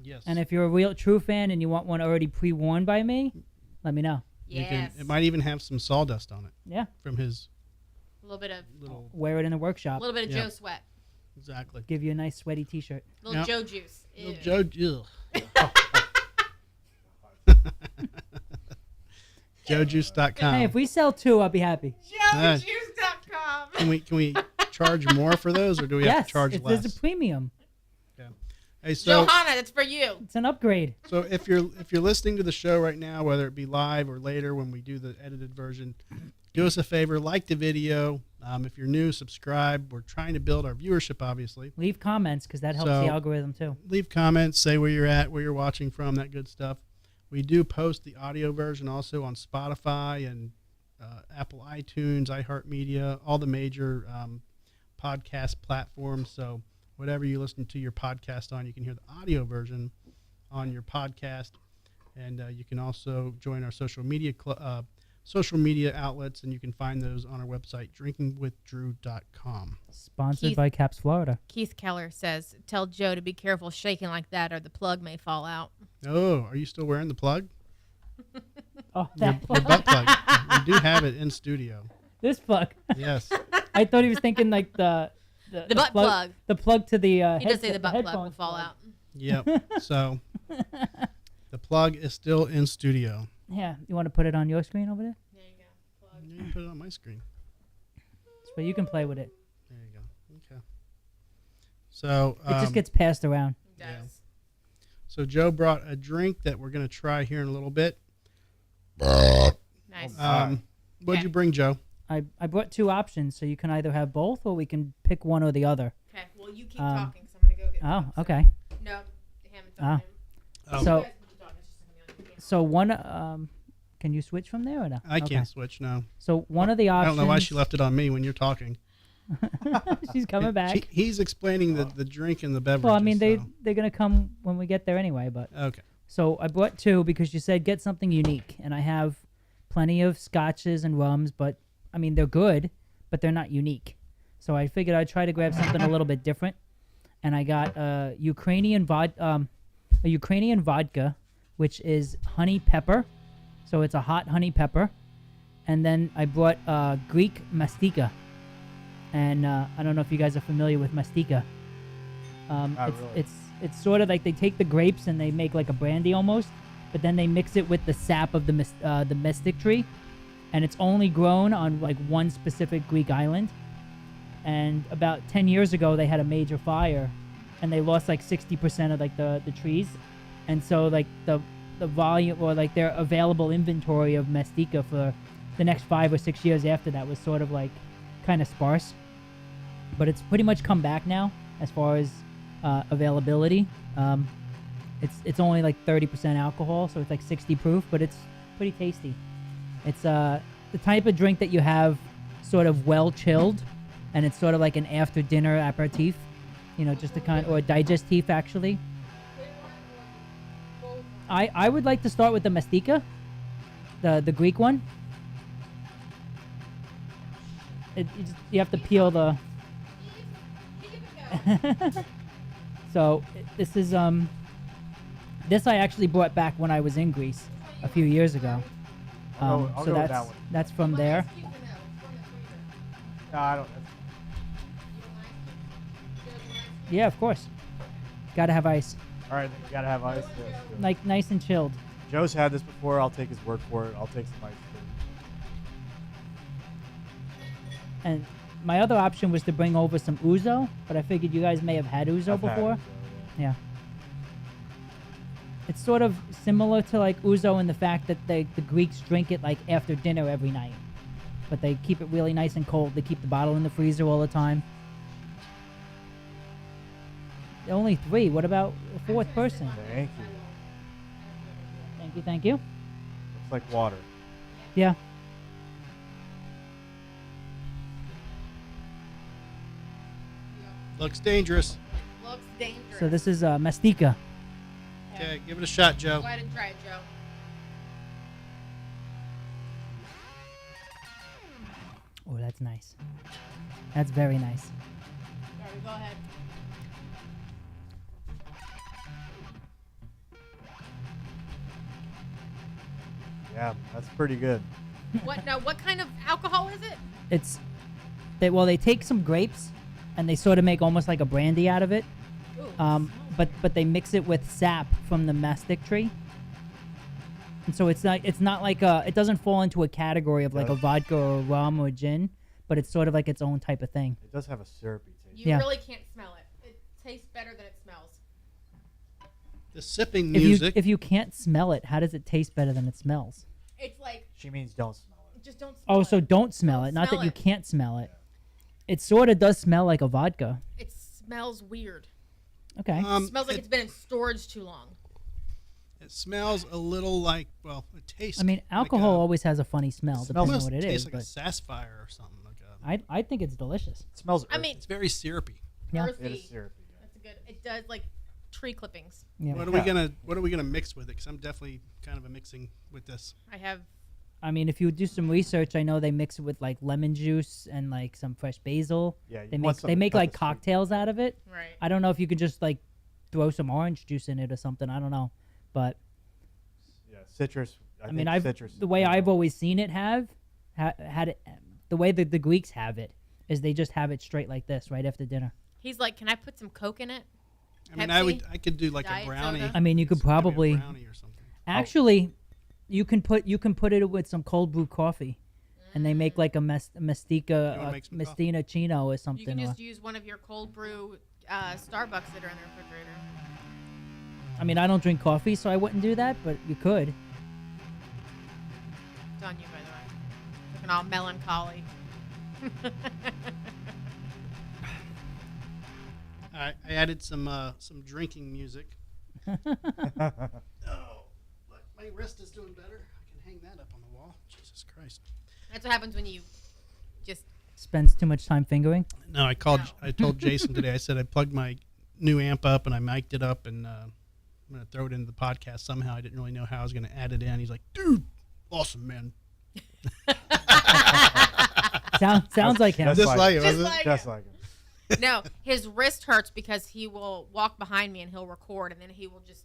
Yes. And if you're a real true fan and you want one already pre-worn by me, let me know. You Yes. it might even have some sawdust on it Yeah, from his A little bit of little. wear it in the workshop. Yeah. Joe sweat. Exactly. Give you a nice sweaty T-shirt. Little Yeah. Joe juice. Little Ew. Joe. JoeJuice.com. Hey, if we sell 2, I'll be happy. JoeJuice.com. Can we charge more for those, or do we have Yes, to charge if less? there's a premium, Hey, so Johanna, that's for you. it's an upgrade. so if you're listening to the show right now, whether it be live or later when we do the edited version, do us a favor, like the video. If you're new, subscribe. We're trying to build our viewership, obviously. Leave comments because that helps So- the algorithm too. Leave comments, say where you're at, where you're watching from, that good stuff. We do post the audio version also on Spotify and Apple iTunes, iHeartMedia, all the major podcast platforms. So whatever you listen to your podcast on, you can hear the audio version on your podcast. And you can also join our social media social media outlets, and you can find those on our website, drinkingwithdrew.com. Sponsored Keith- by Caps Florida. Keith Keller says, "Tell Joe to be careful shaking like that, or the plug may fall out." Oh, are you still wearing the plug? Oh, Your that butt plug. We do have it in studio. this plug. Yes. I thought he was thinking like the butt plug. The plug to the. He does say the butt plug will headphones fall plug. out. Yep. So the plug is still in studio. Yeah, you want to put it on your screen over there, There you go. Plug. You can put it on my screen. so you can play with it. There you go. Okay. So It just gets passed around. It does. So Joe brought a drink that we're going to try here in a little bit. Nice. What'd Okay. you bring, Joe? I brought two options, so you can either have both or we can pick one or the other. Okay. Well, you keep um, talking, so I'm gonna go get. Oh, some. okay. No, Hammond's Ah. on him. Oh. So- You guys can keep talking, it's just gonna be on your So one, can you switch from there or no? I Okay. can't switch now. So one of the I options. don't know why she left it on me when you're talking. She's coming back. He's explaining the drink and the beverage. Well, I mean they're gonna come when we get there anyway, but. Okay. So I brought two because you said get something unique, and I have plenty of scotches and rums, but I mean they're good, but they're not unique. So I figured I'd try to grab something a little bit different, and I got a Ukrainian vodka, which is honey pepper, so it's a hot honey pepper, and then I brought Greek mastika, and I don't know if you guys are familiar with mastika. Not really. It's sort of like they take the grapes and they make like a brandy almost, but then they mix it with the sap of the mystic tree, and it's only grown on like one specific Greek island. And about 10 years ago, they had a major fire, and they lost like 60% of like the trees, and so like the volume or like their available inventory of mastika for the next 5 or 6 years after that was sort of like kind of sparse. But it's pretty much come back now as far as availability. It's only like 30% alcohol, so it's like 60 proof, but it's pretty tasty. It's the type of drink that you have sort of well chilled, and it's sort of like an after dinner aperitif, just a kind or a digestif actually. I would like to start with the mastika, the Greek one. You have to peel the. So this is this I actually brought back when I was in Greece a few years ago. I'll So go with that's that one. that's from there. No, I don't. Yeah, of course. Got to have ice, All right, then you gotta have ice. Yeah, let's do it. like nice and chilled. Joe's had this before. I'll take his word for it. I'll take some ice. And my other option was to bring over some ouzo, but I figured you guys may have had ouzo I've had before. it, so, Yeah. It's sort of similar to like ouzo in the fact that the Greeks drink it like after dinner every night. But they keep it really nice and cold. They keep the bottle in the freezer all the time. Only 3. What about a fourth person? Thank you. Thank you, thank you. Looks like water. Yeah. Looks dangerous. Looks dangerous. So this is mastika. Okay, give it a shot, Joe. Go ahead and try it, Joe. Oh, that's nice. That's very nice. Sorry, go ahead. Yeah, that's pretty good. What now? What kind of alcohol is it? It's they take some grapes and they sort of make almost like a brandy out of it. Ooh, But they mix it with sap from the mastic tree. And so it's not like it doesn't fall into a category of like a vodka or a rum or gin, but it's sort of like its own type of thing. It does have a syrupy taste. you yeah. really can't smell it. It tastes better than it smells. The sipping If music. you can't smell it, how does it taste better than it smells? It's like She means don't smell it. just don't. Smell Oh, it. so don't smell Don't it. Not smell that you it. can't smell it. It sort of does smell like a vodka. It smells weird. Okay. It smells like it, it's been in storage too long. it smells a little like, well, it tastes. I mean, alcohol like always has a funny smell, It depending on almost what it tastes is. like a sapphire or something. I think it's delicious. It smells. I mean, It's very syrupy. Yeah. earthy. it is syrupy. Yeah. That's good. It does like tree clippings. Yeah. What are we gonna mix with it? Because I'm definitely kind of a mixing with this. I have I mean, if you do some research, I know they mix it with like lemon juice and like some fresh basil. Yeah, They you make want they something make to cut like the sweet. cocktails out of it. Right. I don't know if you could just like throw some orange juice in it or something. I don't know, but Yeah, citrus. I mean, think citrus. the way I've always seen it had it, the way that the Greeks have it is they just have it straight like this right after dinner. He's like, can I put some Coke in it? I mean, Pepsi? I could do like Diet a brownie. soda? I mean, you could Just give me a probably brownie or something. actually you can put it with some cold brew coffee, and they make like a Mestica You wanna make some coffee? Mestina Chino or You something. can or- just use one of your cold brew Starbucks that are in the refrigerator. I mean, I don't drink coffee, so I wouldn't do that, but you could. It's on you, by the way. Looking all melancholy. I added some drinking music. Oh, look, my wrist is doing better. I can hang that up on the wall. Jesus Christ. That's what happens when you just. Spends too much time fingering. No, I told Jason today. I said I plugged my new amp up and I mic'd it up, and I'm gonna throw it into the podcast somehow. I didn't really know how I was gonna add it in. He's like, "Dude, awesome, man." Sounds like him. Just like it, Just was it? like Just him. like him. No, his wrist hurts because he will walk behind me and he'll record, and then he will just,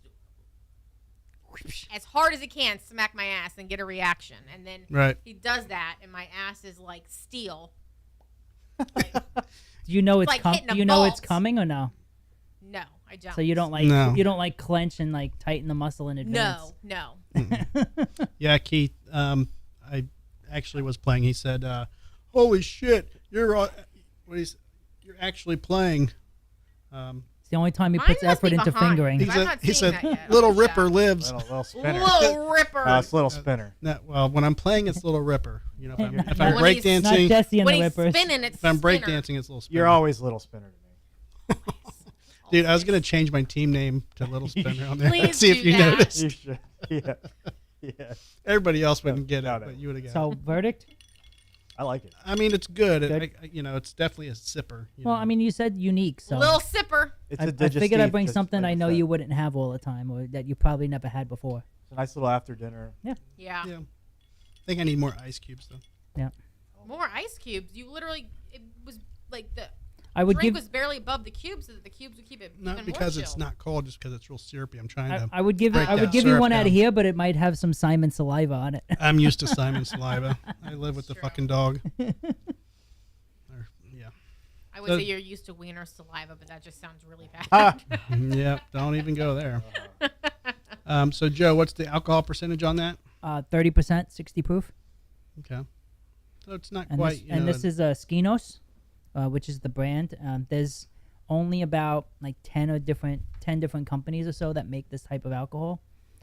as hard as he can, smack my ass and get a reaction. And then Right. he does that, and my ass is like steel. Do you know it's like hitting a Do you know it's bolt. coming or no? No, I don't. So you don't like No. you don't like clench and like tighten the muscle in advance. No. Yeah, Keith. I actually was playing. He said, "Holy shit, you're actually playing." It's the only time he Mine puts must effort be into behind. fingering. I'm not he seeing said, that yet. "Little Yeah. Ripper lives." Little spinner. Little Ripper. No, it's little spinner. No, well, when I'm playing, it's Little Ripper. You know, if I'm When he's- Not breakdancing, Jesse and when the he's Rippers. spinning, it's if I'm spinner. breakdancing, it's Little Spinner. You're always little spinner to me. Dude, I was gonna change my team name to Little Spinner on there. Please See if do you that. noticed. You should. Yeah. Yeah. Everybody else wouldn't get No, it, no. but you would have got So it. verdict? I like it. I mean, it's good. Good. It's definitely a sipper. Well, know. I mean, you said unique, so Little sipper. It's I a digestive. figured I'd bring just something like I know said. you wouldn't have all the time, or that you probably never had before. It's a nice little after dinner. Yeah. yeah. I think I need more ice cubes though. More ice cubes. You literally, it was like the I would drink give was barely above the cubes, so that the cubes would keep it Not even because more it's chill. not cold, just because it's real syrupy. I'm trying I, to. I would give break I would that give you syrup one out of down. here, but it might have some Simon saliva on it. I'm used to Simon saliva. I live with the True. fucking dog. Yeah. I would So- say you're used to wiener saliva, but that just sounds really bad. Yep. Don't even go there. So Joe, what's the alcohol percentage on that? 30%, 60 proof. Okay. So it's not And quite. this is Skinos, which is the brand. There's only about like 10 different companies or so that make this type of alcohol,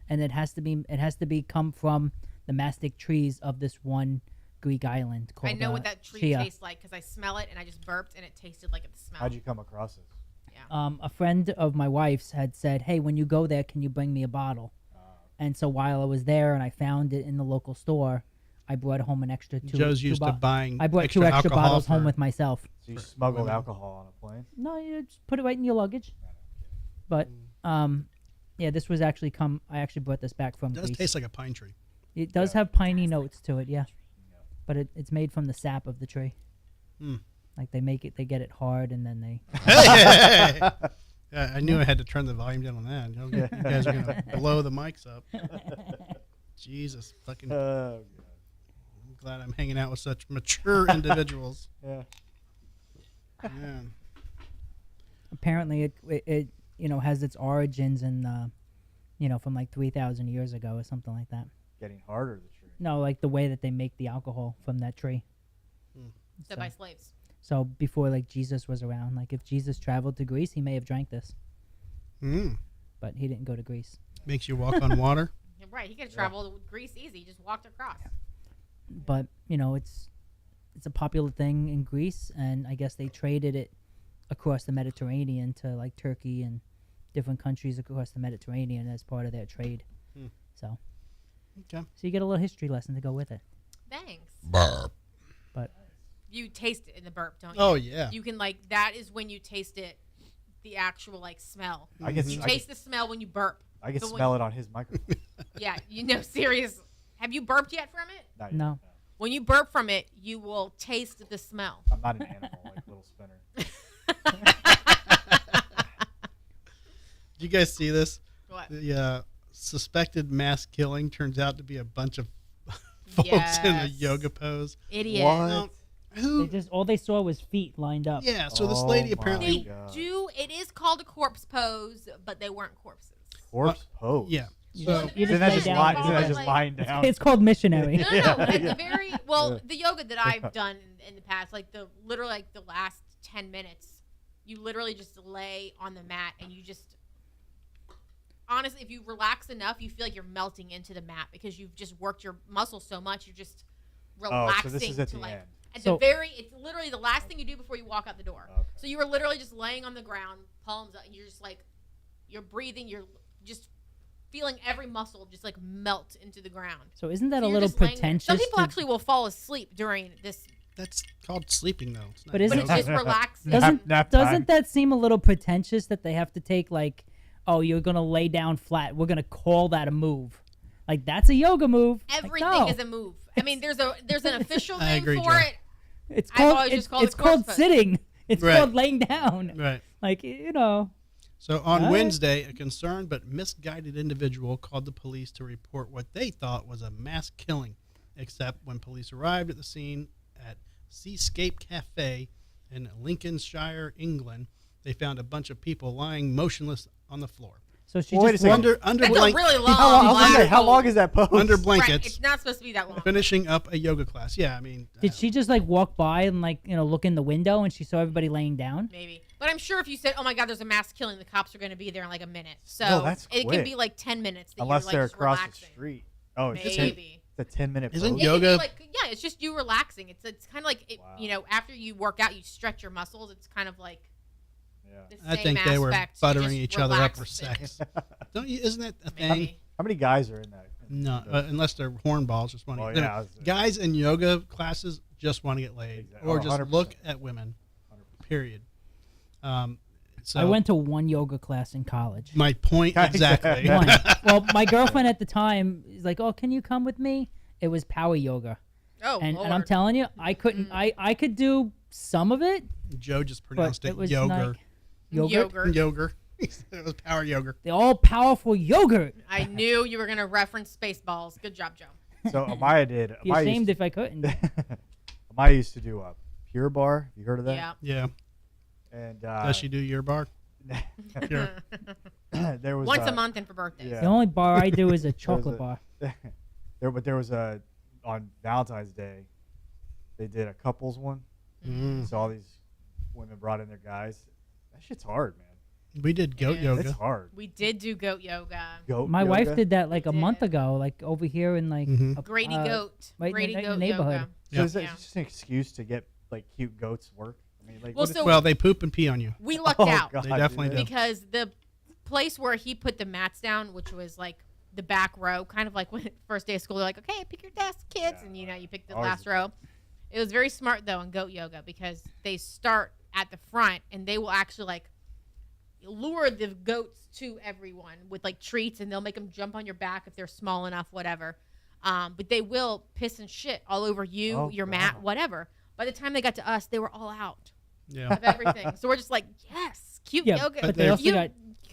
and it has to be come from the mastic trees of this one Greek island called. I know what that tree Chia. tastes like because I smell it and I just burped and it tasted like it smelled. How'd you come across this? A friend of my wife's had said, "Hey, when you go there, can you bring me a bottle?" And so while I was there and I found it in the local store, I brought home an extra two. Joe's two used to buying. I brought extra two extra alcohol bottles home for- with myself. So you For smuggled women. alcohol on a plane? No, you just put it right in your luggage. But yeah, this was actually I actually brought this back from It does Greece. taste like a pine tree. It does have piney notes to it, yeah. But it's made from the sap of the tree. Hmm. Like they get it hard, and then they. Hey! Yeah, I knew I had to turn the volume down on that. You guys are gonna blow the mics up. Jesus, fucking! God. I'm glad I'm hanging out with such mature individuals. Yeah. Man. Apparently, it has its origins in from like 3,000 years ago or something like that. Getting harder, the tree. No, like the way that they make the alcohol from that tree. Said by slaves. So before like Jesus was around, like if Jesus traveled to Greece, he may have drank this, Mm. but he didn't go to Greece. Makes you walk on water. Yeah, right, he could have traveled to Greece easy. He just walked across. But it's a popular thing in Greece, and I guess they traded it across the Mediterranean to like Turkey and different countries across the Mediterranean as part of their trade. Hmm. So Okay. you get a little history lesson to go with it. Thanks. Burp. But You taste it in the burp, don't you? Oh yeah. You can that is when you taste it, the actual smell. I can, You I taste the smell when you burp. can but when- smell it on his microphone. Yeah, serious Have you burped yet from it? Not yet, No. When you burp from it, you will taste the smell. I'm not an animal like Little Spinner. Did you guys see this? What? The suspected mass killing turns out to be a bunch of folks in a Yes. yoga pose. Idiot. What? Now, who? All they saw was feet lined up. Yeah. So this Oh lady my apparently. They God. do. It is called a corpse pose, but they weren't corpses. Corpse pose. Yeah. You So just- you Isn't just that lay just, down. isn't that just Like- lying down? It's called missionary. No, Yeah, at yeah. the very well, Yeah. the yoga that I've done in the past, like the literally like the last 10 minutes, you literally just lay on the mat and you just honestly, if you relax enough, you feel like you're melting into the mat because you've just worked your muscles so much, you're just Oh, relaxing so this is at to the like end. at So- the very. It's literally the last thing you do before you walk out the door. Okay. So you were literally just laying on the ground, palms up, and you're just like, you're breathing, you're just feeling every muscle just like melt into the ground. So isn't that So a you're little just laying there. pretentious? Some people to- actually will fall asleep during this, That's called sleeping, though. It's not But isn't but it's yoga. just relaxing. Doesn't Nap time. doesn't that seem a little pretentious that they have to take like, oh, you're gonna lay down flat. We're gonna call that a move. Like that's a yoga move. Like, Everything no. is a move. I mean, there's an official I name agree, for Joe. it. It's I've called always just called it it's called corpse pose. sitting. It's Right. called laying down. Right. Like you know. So on All right. Wednesday, a concerned but misguided individual called the police to report what they thought was a mass killing. Except when police arrived at the scene at Seascape Cafe in Lincolnshire, England, they found a bunch of people lying motionless on the floor. So she Well, wait a just second. walked- Under That's a blank, really long. How long, I was gonna say, how lateral. long is that pose? under Right, blankets, it's not supposed to be that long. finishing up a yoga class. Yeah, I mean, Did she just like walk by and like look in the window and she saw everybody laying down? Maybe. But I'm sure if you said, oh my God, there's a mass killing, the cops are going to be there in like a minute. So No, that's it quick. can be like 10 minutes. That Unless you're, like, they're just across relaxing. the street. Oh, it's just Maybe. it's a 10-minute Isn't pose. It can be yoga- like, yeah, it's just you relaxing. It's kind of like, Wow. after you work out, you stretch your muscles. It's kind of like Yeah. the I same think they were aspect. You buttering just each other up for relax. sex. Don't you? Isn't that a thing? Maybe. How many guys are in that? No, unless they're hornballs, just want to. Well, yeah, I was- Guys in yoga classes just want to get laid, Exactly. or Oh, just 100%. look at women. 100%. Period. So I went to one yoga class in college. My point exactly. One. Well, my girlfriend at the time is like, "Oh, can you come with me?" It was power yoga, Oh, and I'm Lord. telling you, I couldn't. I could do some of it, Joe just but pronounced it it was yogurt. like yogurt. Yogurt. He said it was power yogurt. The all powerful yogurt. I knew you were going to reference Spaceballs. Good job, Joe. So Amaya did. Be Amaya ashamed used if I couldn't. Amaya used to do a Pure Bar. You heard of that? Yeah. Yeah. And Does she do your bar? Sure. there was Once a month and for birthdays. Yeah. The only bar I do is a There was chocolate a- bar. there was a on Valentine's Day. They did a couples one. Mm. So all these women brought in their guys. That shit's hard, man. We did goat Yeah. It's yoga. hard. We did do goat yoga. Goat My yoga? wife did that like We a month did. ago, like over here in like Mhm. a- Grady right goat. in the Grady goat neighborhood. yoga. So Yeah. is that Yeah. just an excuse to get like cute goats work? I mean, like Well, what is- so- Well, they poop and pee on you. We lucked Oh, out God, They definitely dude. do. because the place where he put the mats down, which was like the back row, kind of like when first day of school, they're like, okay, pick your desk, kids. Yeah. And, you pick the Ours last is- row. It was very smart, though, in goat yoga because they start at the front and they will actually like lure the goats to everyone with like treats and they'll make them jump on your back if they're small enough, whatever. But they will piss and shit all over you, Oh, your mat, God. whatever. By the time they got to us, they were all out Yeah. of everything. So we're just like, yes, cute Yeah, yoga. but they also cute, got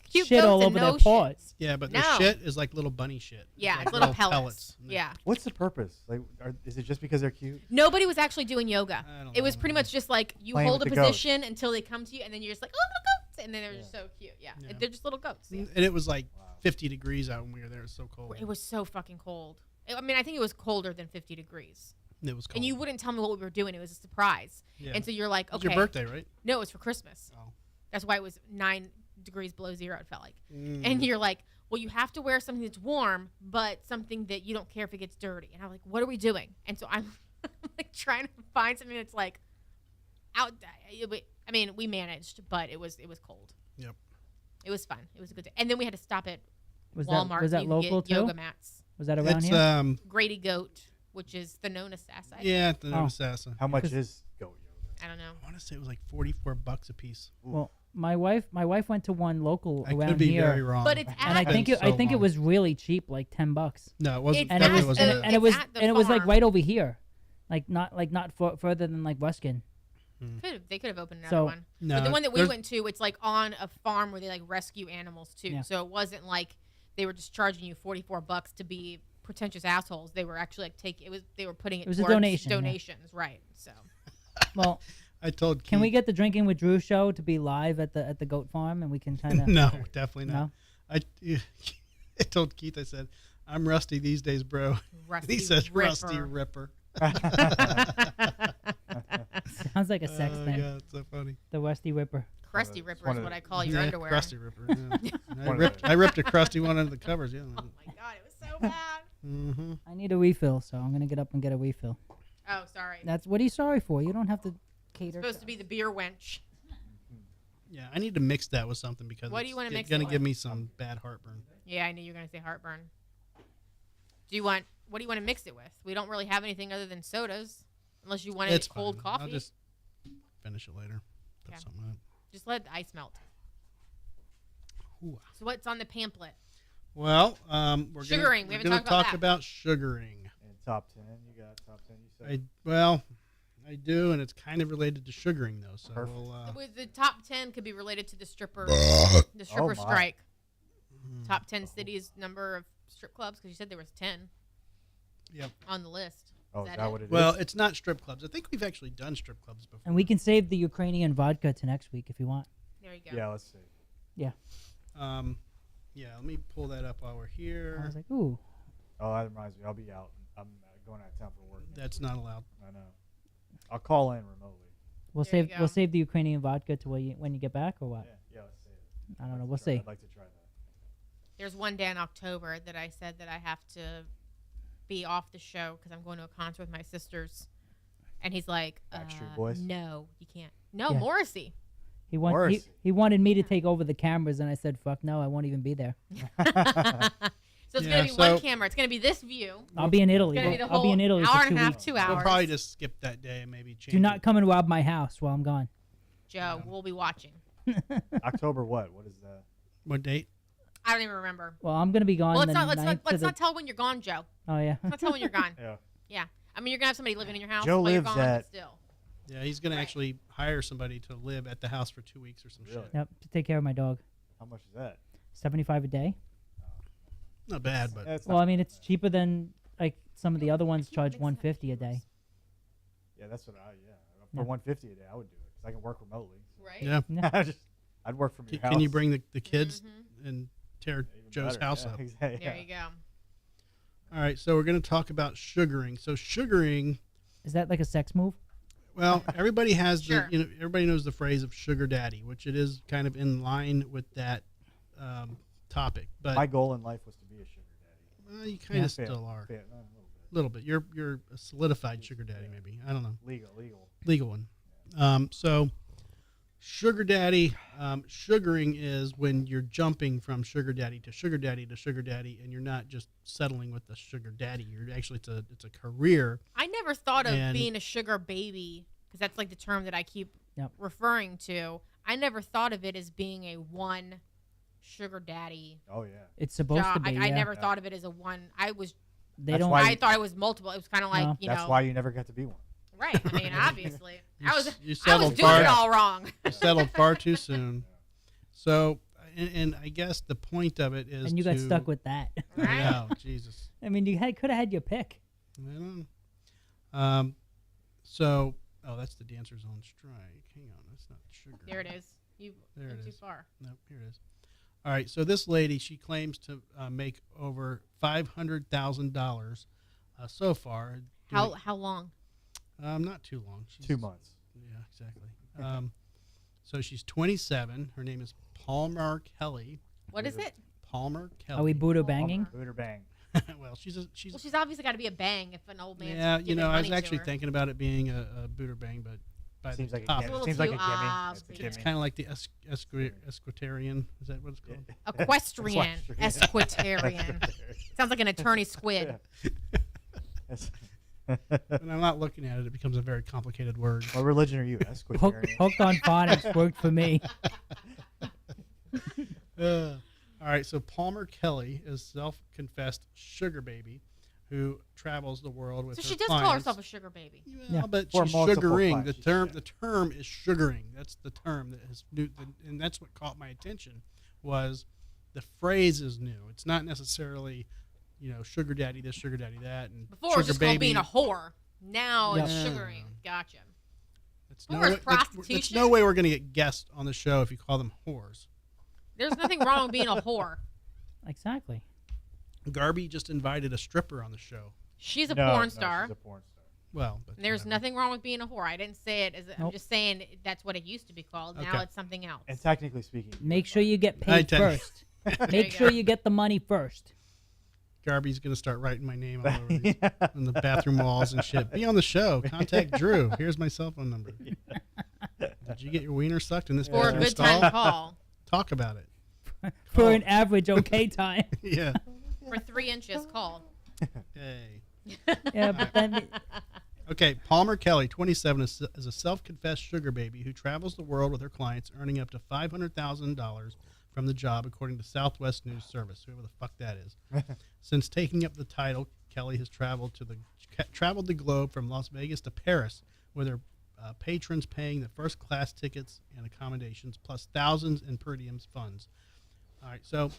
cute shit goats all and over no their paws. shits. Yeah, but the No. shit is like little bunny shit. Yeah, like it's little pellets. And Yeah. What's the purpose? Like, is it just because they're cute? Nobody was actually doing yoga. I don't It was know, pretty man. much just like you Playing hold a with the goats. position until they come to you, and then you're just like, oh, little goats. And then they're just so cute. Yeah. Yeah. They're just little goats. Yeah. And it was like Wow. 50 degrees out when we were there. It was so cold. It was so fucking cold. I mean, I think it was colder than 50 degrees. It was cold. And you wouldn't tell me what we were doing. It was a surprise. Yeah. And so you're like, It was okay. your birthday, right? No, it was for Christmas. Oh. That's why it was 9 degrees below zero, it felt like. Mm. And you're like, well, you have to wear something that's warm, but something that you don't care if it gets dirty. And I'm like, what are we doing? And so I'm like trying to find something that's like out. I mean, we managed, but it was cold. Yep. It was fun. It was a good day. And then we had to stop at Was Walmart. that was that so you could local get too? yoga mats. Was that around It's here? Grady Goat, which is the known assassin. yeah, the Oh. assassin. How much 'Cause- is goat yoga? I don't know. I want to say it was like $44 a piece. Well, My wife went to one local I around could be here, very wrong. But it's and I at- think It's been I so think it long. was really cheap, like $10. No, it wasn't. It's And it at was definitely the- wasn't. and it was It's at the and it was like farm. right over here, like not further than like Ruskin. They could have opened another So- one. No, But the one that we there's- went to, it's like on a farm where they like rescue animals too. Yeah. So it wasn't like they were just charging you $44 to be pretentious assholes. They were actually like they were putting it was a towards donation, yeah. donations, right? So Well, I told. can Keith, we get the Drinking with Drew show to be live at the goat farm, and we can kind of No, definitely not. No? I told Keith. I said, "I'm rusty these days, bro." Rusty He says, Ripper. "Rusty Ripper." sounds like a sex Oh thing. God, it's so funny. The Rusty Ripper. Crusty It's Ripper one is of what the- I call your Yeah, underwear. Crusty Ripper. Yeah. One of the- I ripped a crusty one under the covers. Yeah. Oh my god, it was so bad. Mm-hmm. I need a refill, so I'm gonna get up and get a refill. Oh, sorry. That's what are you sorry for? You don't have to cater. Supposed to be the beer wench. Yeah, I need to mix that with something because What do you wanna it's mix it gonna with? give me some bad heartburn. Yeah, I knew you were gonna say heartburn. What do you want to mix it with? We don't really have anything other than sodas, unless you want It's it cold fine. coffee. I'll just finish it later. Put Okay. something on it. Just let the ice melt. Ooh. So what's on the pamphlet? Well, we're Sugaring. We We're haven't gonna talked about talk that. about sugaring. And top 10, you got top 10. You said I do, and it's kind of related to sugaring though. So Perfect. we'll. The top 10 could be related to the stripper my. strike. Mm, Top 10 cities number of strip clubs, because you said there was 10 Yep. on the list. Oh, is that what it is? Well, it's not strip clubs. I think we've actually done strip clubs before. And we can save the Ukrainian vodka to next week if you want. There you go. Yeah, let's see. Yeah, let me pull that up while we're I here. was like, ooh, Oh, that reminds me. I'll be out. I'm going out of town for work. That's not allowed. I know. I'll call in remotely. we'll There you save go. the Ukrainian vodka to when you get back or what? Yeah, let's see it. I don't know. Let's We'll try- see. I'd like to try that. There's one day in October that I said that I have to be off the show because I'm going to a concert with my sisters. And he's like, Backstreet Boys? No, you can't. No, Yeah. Morrissey. He Morrissey. wanted me to take over the cameras, and I said, fuck no, I won't even be there. So it's Yeah, going to be one so- camera. It's going to be this view. I'll be in Italy. It's going to be the I'll be whole in Italy hour for and 2 a half, weeks. 2 We'll hours. probably just skip that day and maybe change. Do not it. come and rob my house while I'm gone. Joe, we'll be watching. October what? What is that? What date? I don't even remember. Well, I'm gonna be gone. Well, the let's 9th not tell when you're gone, Joe. Oh yeah. Let's not tell when you're gone. Yeah. Yeah. I mean, you're going to have somebody living in your house Joe while you're lives gone, but at- still. Yeah, he's gonna Right. actually hire somebody to live at the house for 2 weeks or some Really? shit. Yep. To take care of my dog. How much is that? 75 a day. Not bad, but That's Well, not, I mean, it's cheaper than like some of the other ones charge 150 a day. yeah, that's what I. Yeah, for Yeah. 150 a day, I would do it because I can work remotely. Right? yeah. Yeah. I'd work from your house. Can you bring the kids Mhm. and tear Even Joe's better, house yeah, up? exactly, There yeah. you go. All right, so we're going to talk about sugaring. So sugaring, Is that like a sex move? well, everybody has Sure. the everybody knows the phrase of sugar daddy, which it is kind of in line with that topic. But My goal in life was to be a sugar daddy. well, you kind of Yeah. still are A little bit. a little bit. You're a solidified sugar daddy, maybe. I don't know, Legal. legal one. So sugar daddy, sugaring is when you're jumping from sugar daddy to sugar daddy to sugar daddy, and you're not just settling with the sugar daddy. You're actually it's a career. I never thought of And- being a sugar baby because that's like the term that I keep Yep. referring to. I never thought of it as being a one sugar daddy Oh yeah. It's supposed job. to be. I yeah. never thought of it as a one. They That's don't. why- I thought it was multiple. It was kind of like, No. you That's know. why you never got to be one. Right. I mean, obviously. I was You I was settled doing far, it all wrong. you settled far too soon. So, and I guess the point of it is and you got to- stuck with that. Right. I know, Jesus. I mean, you could have had your pick. I don't know. So, that's the Dancers on Strike. Hang on, that's not sugar. There it is. You There went it too is. far. Nope, here it is. All right, so this lady, she claims to make over $500,000 so far. How long? Not too long. 2 months. Yeah, exactly. So she's 27. Her name is Palmer Kelly. What is it? Palmer Kelly. Are we Buddha banging? Boot or bang. Well, she's Well, she's obviously got to be a bang if an old man's yeah. You giving know, I was money to actually her. thinking about it being a booter bang, but by Seems the like a top, It's a gimme. little Seems like a too gimme. It's a obvious. it's gimme. kind of like the esquitarian. Is that what it's called? Equestrian. Equestrian. Esquitarian. Sounds like an attorney squid. That's- When I'm not looking at it, it becomes a very complicated word. What religion are you? Esquitarian. Hooked on phonics worked for me. All right, so Palmer Kelly is self-confessed sugar baby who travels the world with So her she does clients. call herself a sugar baby. Well, Yeah. but For she's multiple sugaring. clients, The term is sugaring. That's the term that is new, and that's what caught my attention. Was the phrase is new. It's not necessarily, sugar daddy this, sugar daddy that, and Before it sugar was just called baby. being a whore. Now it's Yeah. sugaring. Gotcha. That's Whore is that's prostitution. no way we're going to get guests on the show if you call them whores. There's nothing wrong with being a whore. Exactly. Garby just invited a stripper on the show. She's a No, porn no, star. she's a porn star. Well, but There's whatever. nothing wrong with being a whore. I didn't say it. I'm Nope. just saying that's what it used to be called. Now Okay. it's something else. And technically speaking, Make sure you get I paid tell you. first. There Make you sure go. you get the money first. Garby's going to start writing my name all over these, on the bathroom walls and shit. Be on the show. Contact Drew. Here's my cell phone number. Did you get your wiener sucked in this For a bathroom good stall? time call. Talk about it. For Oh. an average okay time. Yeah. For 3 inches, call. Hey. Yeah, but then Okay, Palmer Kelly, 27, is a self-confessed sugar baby who travels the world with her clients, earning up to $500,000 from the job, according to Southwest News Service, whoever the fuck that is. Since taking up the title, Kelly has traveled the globe from Las Vegas to Paris, with her patrons paying the first-class tickets and accommodations, plus thousands in per diems funds. All right, so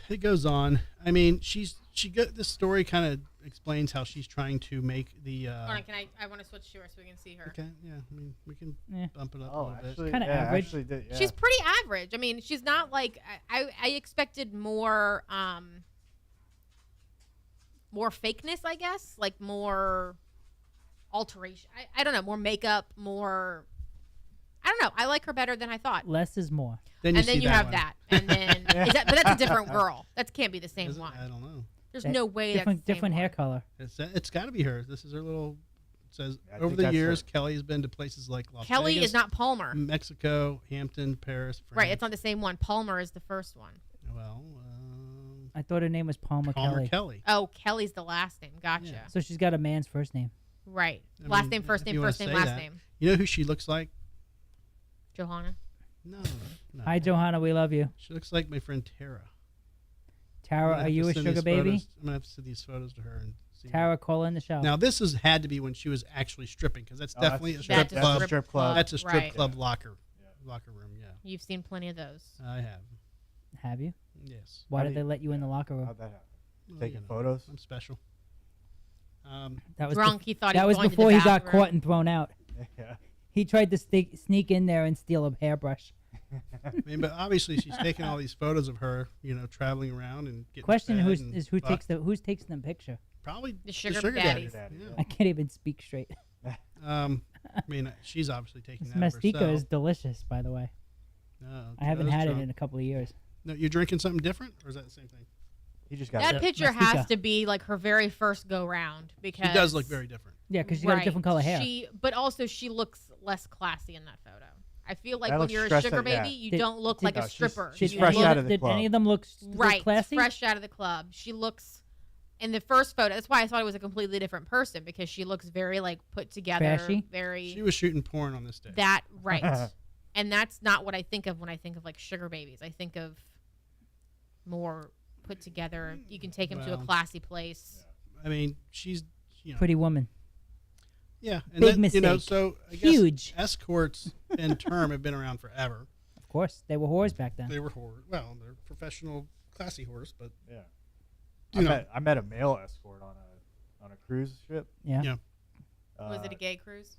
it goes on. I mean, this story kind of explains how she's trying to make the. Hold on, I want to switch to her so we can see her. Okay, yeah. I mean, we can Yeah. bump it up a Oh, little bit. actually, Kinda yeah, average. Actually did, yeah. She's pretty average. I mean, she's not like I expected more more fakeness, I guess, like more alteration. I don't know, more makeup, more. I don't know. I like her better than I thought. less is more. Then you And then see you that have one. that, and then but that's a different girl. That can't be the same Is it? one. I don't know. There's That- no way Different that's the same different hair one. color. It's got to be her. This is her little. It says I over think the that's years, her. Kelly has been to places like Las Kelly Vegas, is not Palmer. Mexico, Hampton, Paris, France. Right, it's not the same one. Palmer is the first one. Well, I thought her name was Palmer Palmer Kelly. Kelly. Oh, Kelly's the last name. Gotcha. Yeah. So she's got a man's first name. Right. I Last mean, name, first if name, you wanna first name, say last that. name. You know who she looks like? Johanna. No. Hi, Johanna. We love you. She looks like my friend Tara. Tara, I'm gonna are have you to a send sugar these baby? photos- I'm gonna have to send these photos to her and see. Tara, call in the show. Now this had to be when she was actually stripping, because that's Oh, definitely a that's strip That's a club. strip strip club. That's a strip Right. club locker room. Yeah, You've seen plenty of those. I have. Have you? Yes. Why How did do they you- let you in the locker room? How'd that happen? Well, Taking you know, photos? I'm special. That was Drunk, he thought he that was was going before to he the got bathroom. caught and thrown out. Yeah. He tried to sneak in there and steal a hairbrush. I mean, but obviously she's taking all these photos of her, traveling around and getting Question fat who and takes buff. who's takes the picture? Probably The sugar daddies. daddies. Yeah. I can't even speak straight. I mean, she's obviously taking This that of mastica herself. is delicious, by the way. No, I haven't Joe's had drunk. it in a couple of years. No, you're drinking something different, or is that the same thing? He just got That Yeah. picture Mastica. has to be like her very first go round because She does look very different. Yeah, because she got a different color hair. But also she looks less classy in that photo. I feel like That when looks you're a stressed sugar out, yeah. baby, you Did- don't look did- like No, a she's- stripper. she's You fresh look- out of the Did club. any of them look right, classy? fresh out of the club. She looks in the first photo. That's why I thought it was a completely different person because she looks very like put together, Trashy? very She was shooting porn on this day. that right. And that's not what I think of when I think of like sugar babies. I think of more put together. You can take them to a Well, classy place. I mean, she's Pretty woman. yeah, and Big then, mistake. so I guess Huge. escorts and term have been around forever. Of course, they were whores back then. They were well, they're professional, classy whores, but Yeah. you know, I met a male escort on a cruise ship. Yeah. Yeah. Was it a gay cruise?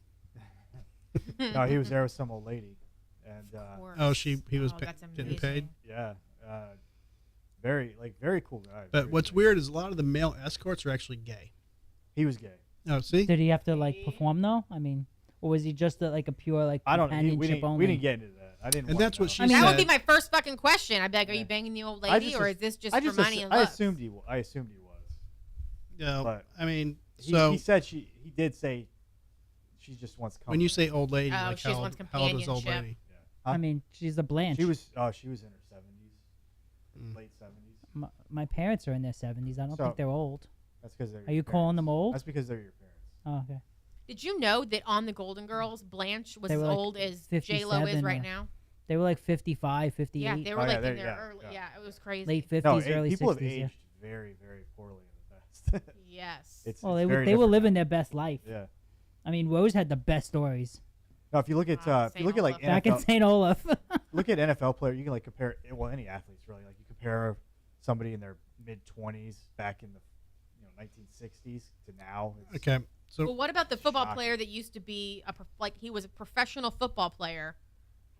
No, he was there with some old lady, and Of course. oh, he was that's getting paid. amazing. yeah, very cool guy. But very what's nice. weird is a lot of the male escorts are actually gay. He was gay. Oh, see, Did he have to like perform though? I mean, or was he just like a pure like I don't know. companionship only? We didn't get into that. I didn't. And wanna that's what know. she I mean, That said. would be my first fucking question. I'd be like, "Are Yeah. you banging the old I lady, just or as- is this just I for money and I looks?" assumed he was. yeah. but- I mean, He, so he said he did say she just wants company. when you say old lady, Oh, like she how, just wants how old is old companionship. lady? I mean, she's a Blanche. she was in her 70s, Mm. late 70s. My parents are in their 70s. I don't So- think they're old. That's because they're. Are you calling them old? That's because they're your parents. Oh, okay. Did you know that on the Golden Girls, Blanche was They as were like old as J Lo is 57 right or- now? They were like 55, 58. Yeah, they were Oh, yeah, like in they- their yeah, early. yeah. Yeah, it was crazy. Late 50s, No, early people 60s. have aged very, very poorly in the best. Yes. Well, it's very they were different living now. their best life. Yeah. I mean, Rose had the best stories. No, if you look at like Olaf. Back in NFL, St. Olaf. look at NFL player, you can like compare. Well, any athletes really. Like you compare somebody in their mid 20s back in the 1960s to now. It's, Okay. So Well, what about the football Shocking. player that used to be he was a professional football player,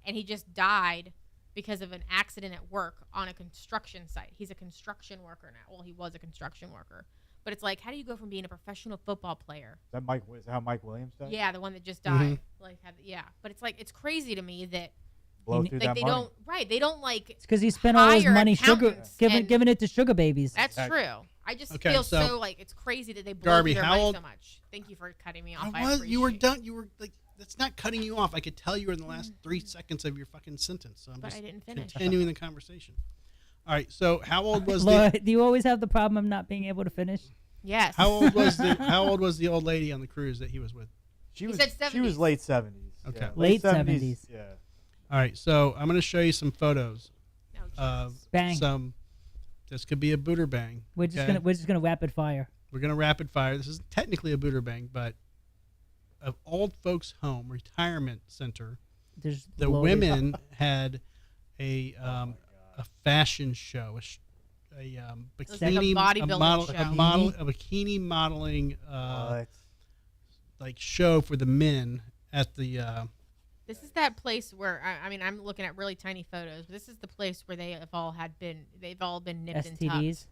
and he just died because of an accident at work on a construction site. He's a construction worker now. Well, he was a construction worker, but it's like, how do you go from being a professional football player? Is that Mike? Is that how Mike Williams died? Yeah, the one that just died. But it's like it's crazy to me that Blow He- through like that they money. don't they don't like. It's because he spent all his Hire money accountants and- giving it to sugar babies. That's Exactly. true. I just Okay, feel so- so like it's crazy that they blow Darby, through their how money old- so much. Thank you for cutting me I off. was. You were appreciate it. done. You were like. That's not cutting you off. I could tell you were in the last 3 seconds of your fucking sentence. So I'm But just I didn't finish. continuing the conversation. All right. So how old was Laura, the do you always have the problem of not being able to finish? Yes. how old was the old lady on the cruise that he was with? She He was said she was 70s. late 70s. Okay. Yeah, Late 70s. Yeah. All right. So I'm going to show you some photos Oh, of Jesus. Bang. some. This could be a booter bang. We're just okay? gonna rapid fire. We're gonna rapid fire. This is technically a booter bang, but of old folks' home retirement center, There's the loaded- women had a fashion show, a was like a bikini bodybuilding show. a bikini modeling What? like show for the men at the This is that place where I mean I'm looking at really tiny photos. But this is the place where they've all been nipped and tucked. STDs.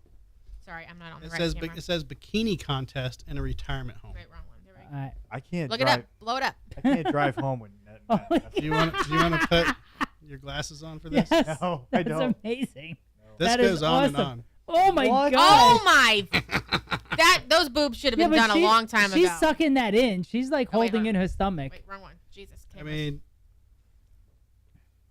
Sorry, I'm not on the it right says camera. it says bikini contest in a retirement home. Right, wrong one. There we go. All right. I can't Look drive. it up. Blow it up. I can't drive home with net. Do you want to put your glasses on for this? Yes, No, I that's don't. amazing. This That is goes on and awesome. on. Oh my What? god! Oh my! Those boobs should have been done a long time she's ago. sucking that in. She's like Oh, wait, holding hold in on. her stomach. Wait, wrong one. Jesus. I cameras. mean,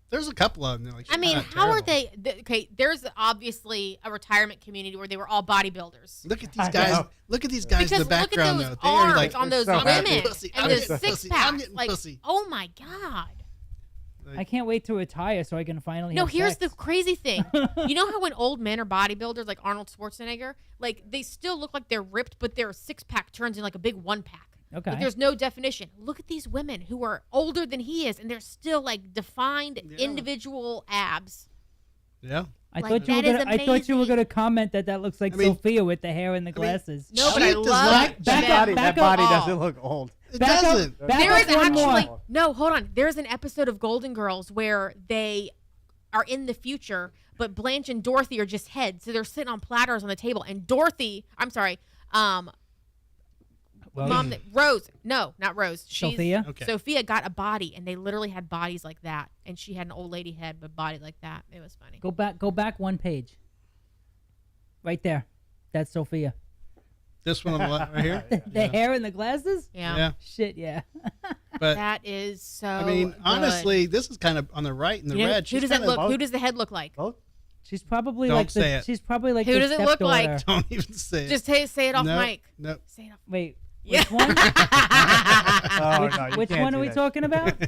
there's a couple of them. They're like, I mean, not how are terrible. they? Okay, there's obviously a retirement community where they were all bodybuilders. Look at I these guys. know. Look at these guys Because in the background, look at though. those They are arms like, on those so happy. women Pussy, I'm and the getting six pussy, I'm packs. getting Like, pussy. oh my god! I can't wait to retire so I can finally. No, have here's sex. the crazy thing. You know how when old men are bodybuilders, like Arnold Schwarzenegger, like they still look like they're ripped, but their six pack turns into like a big one pack. Okay. Like there's no definition. Look at these women who are older than he is, and they're still like defined Yeah. individual abs. Yeah. I like, thought you were that is gonna. I thought you were amazing. gonna comment that looks like I mean- Sophia with the hair and the I mean, glasses. No, but She I does love not- Back them up, that back body all. doesn't look old. It Back up. doesn't. Back There up is one more. actually no. Hold on. There's an episode of Golden Girls where they are in the future, but Blanche and Dorothy are just heads, so they're sitting on platters on the table. And Dorothy, I'm sorry, Well, mom, Rose, no, not Rose. She's, Sophia. Okay. Sophia got a body, and they literally had bodies like that, and she had an old lady head, but body like that. It was funny. Go back one page. Right there. That's Sophia. This one on the left right here. The hair and the glasses? Yeah, Yeah. Shit, yeah. But that is so. I mean, good. honestly, this is kind of on the right and the You know, red. who She's does that kind of- look? Who does the head look like? Both? She's probably Don't like say the. it. She's probably like Who the does it look like? stepdaughter. Don't even say it. Just say it off no, mic. No. Say it off. Wait, Yeah. which one? Oh, which no, you which can't one do are we that. talking about?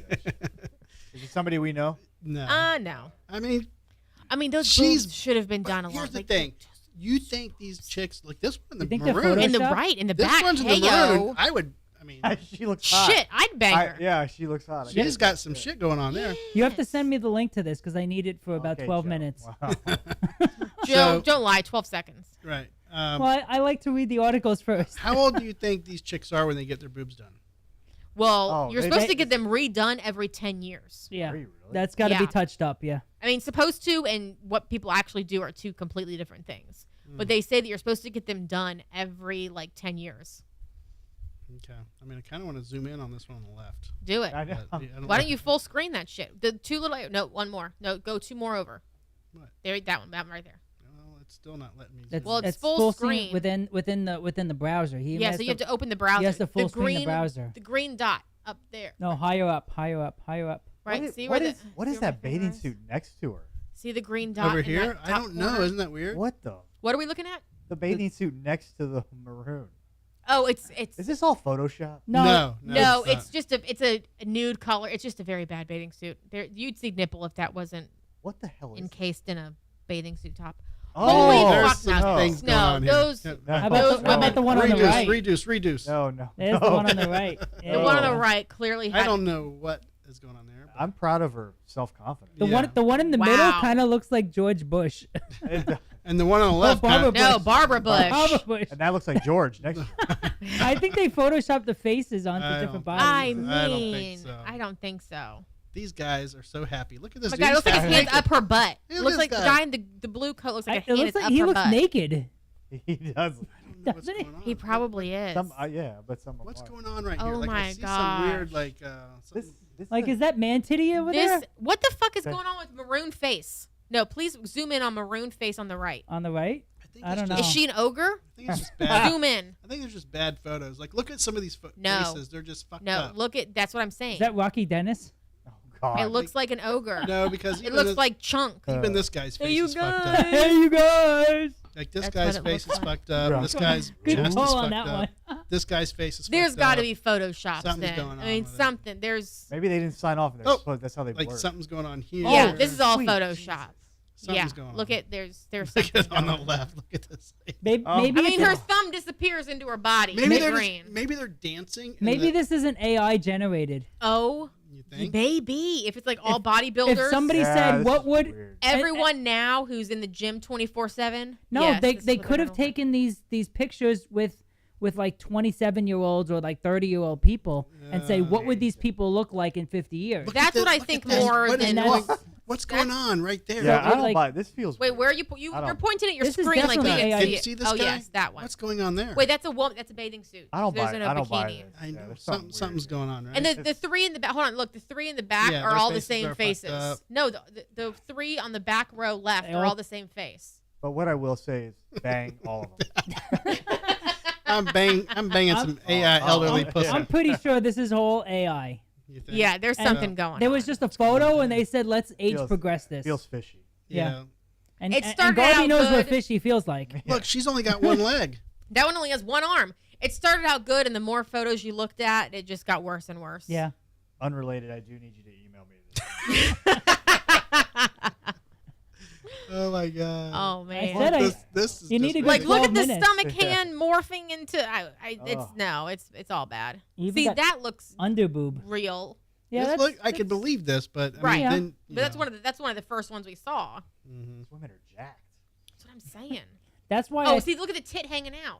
Is it somebody we know? No. No. I mean, I mean, those She's- boobs should have been but done a here's lot. the like, thing. You think these chicks like this one You in think the they're maroon? in the Photoshop? right, in the This back. one's in Hey the maroon. yo, I would. I mean, She looks hot. shit, I'd bang her. Yeah, she looks hot. I she's guess. got some shit going on there. You have to send me the link to this because I need it for about Okay, 12 Joe. minutes. Wow. Joe, So- don't lie. 12 seconds. Right. Well, I like to read the articles first. How old do you think these chicks are when they get their boobs done? Well, Oh, you're they- supposed they- to get them redone every 10 years. Yeah, Are you really? that's got to be Yeah. touched up. Yeah. I mean, supposed to and what people actually do are two completely different things. But they say that you're supposed to get them done every like 10 years. Okay. I mean, I kind of want to zoom in on this one on the left. Do it. I know. But, yeah, I Why know. don't you full screen that shit? The two little. No, one more. No, go two more over. What? There, that one right there. Well, it's still not letting me. That's, zoom Well, in. it's that's full screen screen. within the browser. He Yeah, has so you have to open the browser. He has to full the screen green the browser. The green dot up there. No, higher up. Right. What is, See what where is, the, what see is where that my bathing finger is? suit next to her? See the green dot over in here. that I top don't know. corner? Isn't that weird? What the? What are we looking at? the bathing suit next to the maroon. Oh, it's Is this all Photoshop? No. no, not. it's just a nude color. It's just a very bad bathing suit. There, you'd see nipple if that wasn't What the hell is encased in a bathing suit top. Oh, Holy there's fuck, some no. things going No, on here. those- Yeah. No. How about, Those how about women- the one on the Reduce, right? reduce. No, no. There's no. the one on the right. Yeah. The one on the right clearly had. I don't know what is going on there. but- I'm proud of her self-confidence. The one in the middle Wow. kind of looks like George Bush. And the one on the left, Barbara kinda- No, Barbara Bush. Barbara Bush. And that looks like George next to I think they photoshopped the faces onto I different don't- I bodies. I don't think mean, so. I don't think so. these guys are so happy. Look at Oh this. my dude. God, it looks like his He's hands naked. up her butt. Look It looks at like this the guy. guy in the blue coat looks like a It hand looks is like up he her looks butt. naked. He does. I don't know what's Doesn't he? going on. He probably is. But some. What's are. going on right Oh here? Like I my see some weird gosh. This Like, is that man titty over there? What the fuck is Okay. going on with maroon face? No, please zoom in on maroon face on the right. On the right? think I it's don't just- know. Is she an ogre? I think it's just bad. Zoom in. I think there's just bad photos. Like, look at some of these No. faces. They're just fucked No, up. look at that's what I'm saying. Is that Rocky Dennis? Oh God. It looks like an ogre. No, because It even looks this, like Chunk. even this guy's Hey, face you is fucked guys. up. Hey, you guys! Like this That's guy's what it face looks is like. fucked up. Yeah. This guy's Good chest is call on fucked that up. one. This guy's face is There's fucked got up. to be Photoshops Something's then. going I on mean, with it. something. There's. Maybe they didn't sign off. And Oh. that's how they like blurred. something's going on here. Yeah, Oh, this is all sweet. Photoshop. Yeah, Something's going on. look at there's Look something at on the going on. left. Look at this. Maybe, Oh. maybe, I mean, it's her a- thumb disappears into her body. Maybe in they're green. maybe they're dancing. and maybe the- this isn't AI generated. Oh, You think? maybe if it's like all If bodybuilders. somebody Yeah, said, this what is would... weird. Everyone now who's in the gym 24/7. No, yes, they this is they what could they're have gonna look taken these pictures with like 27-year-olds or like 30-year-old people and say, what would these people look like in 50 years? Look That's at this- what I look at think this. more What is than going- that's- What's going on right there? Yeah, I Look don't like- buy it. This feels. Wait, weird. where are you? I You're don't- pointing at your This is screen like we definitely can AI. see Can you it. see this Oh guy? yes, that one. What's going on there? Wait, that's a woman. That's a bathing suit. I don't There's buy it. no I don't buy bikini. it. I Yeah, know there's something's weird. going on, right? And the three in the back. Hold on, look. The three in the back Yeah, are their all the faces are same fucked faces. up. No, the three on the back row left They are all- all the same face. But what I will say is, bang all of them. I'm banging some AI elderly oh, pussy. I'm pretty sure this is whole AI. You think? Yeah, there's And something going. There was on. just a photo and they said, let's age Feels- progress this. Feels fishy. Yeah. And, It and started Garby out knows what good. fishy feels like. Look, she's only got one leg. That one only has one arm. It started out good, and the more photos you looked at, it just got worse and worse. Yeah. Unrelated. I do need you to email me. Oh my god. Oh man. said I- this is You need just to go Like, look at the 12 minutes. stomach hand morphing into. It's Ugh. no, it's all bad. Even See, got that looks underboob. real. Yeah, This that's, look, I that's- could believe this, but I Right. mean, Yeah. then, But that's one of the first ones we saw. Mhm. These women are jacked. That's what I'm saying. That's why. Oh, I, see, look at the tit hanging out.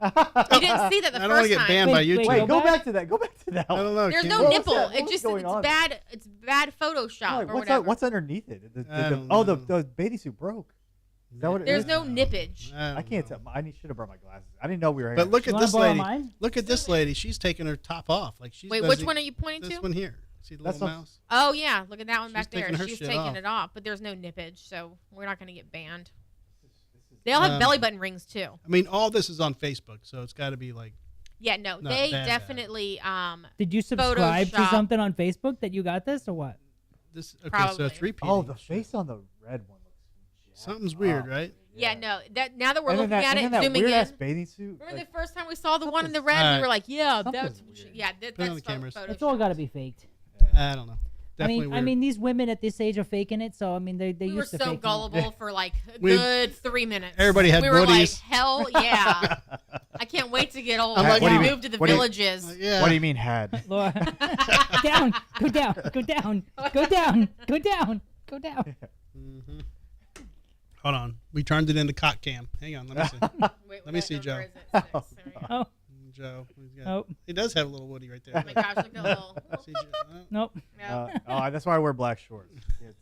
You didn't see that the I don't want first to get time. banned by Wait, YouTube. wait, Wait, Go go back? back to that. Go back to that. I don't know. There's can no you- What was nipple. that? What It was just going it's on? bad. It's bad Photoshop Like, or what's whatever. what's underneath it? I don't Oh, know. the bathing suit broke. Is that what it There's is? no nippage. I can't tell. I should have brought my glasses. I didn't know we were. But here. look You at wanna this borrow lady. mine? Look at this lady. She's taking her top off. Like she's Wait, busy- which one are you pointing This to? one here. See the That's little what- mouse? Oh yeah, look at that one She's back there. taking her She's shit taking off. it off, but there's no nippage, so we're not going to get banned. They all have Um, belly button rings too. I mean, all this is on Facebook, so it's got to be like Yeah, no, not they bad. definitely did you subscribe to Photoshop. something on Facebook that you got this or what? this. Okay, so Probably. it's repeating. Oh, the face on the red one looks. jacked Something's weird, up. right? Yeah, no. That now that we're And then looking that, at and it, then that zooming weird ass in. bathing suit. Remember like, the first time we saw the one in the something's- red? Alright. We were like, yeah, Something's that's weird. yeah, Put it that's on the cameras. It's all Photoshop. got to be faked. I don't know. Definitely I weird. mean, these women at this age are faking it, so I mean, they We were used to so faking it. gullible for like a We- good 3 minutes. Everybody had we were like, woodies. hell yeah. I can't wait to get old. I'm like, What what do you move mean- to the what do you- villages. yeah. What do you mean had? Laura, down, go down, go down, go down, go down, go down. Mhm. Hold on. We turned it into cock cam. Hang on. Let me see. Wait, Let me see, Joe. where is it? Six. There we go. Oh, Joe. He's got- oh, He does have a little woody right there. Oh my gosh, look at that little. See, Joe? Oh, nope. No. That's why I wear black shorts. It's,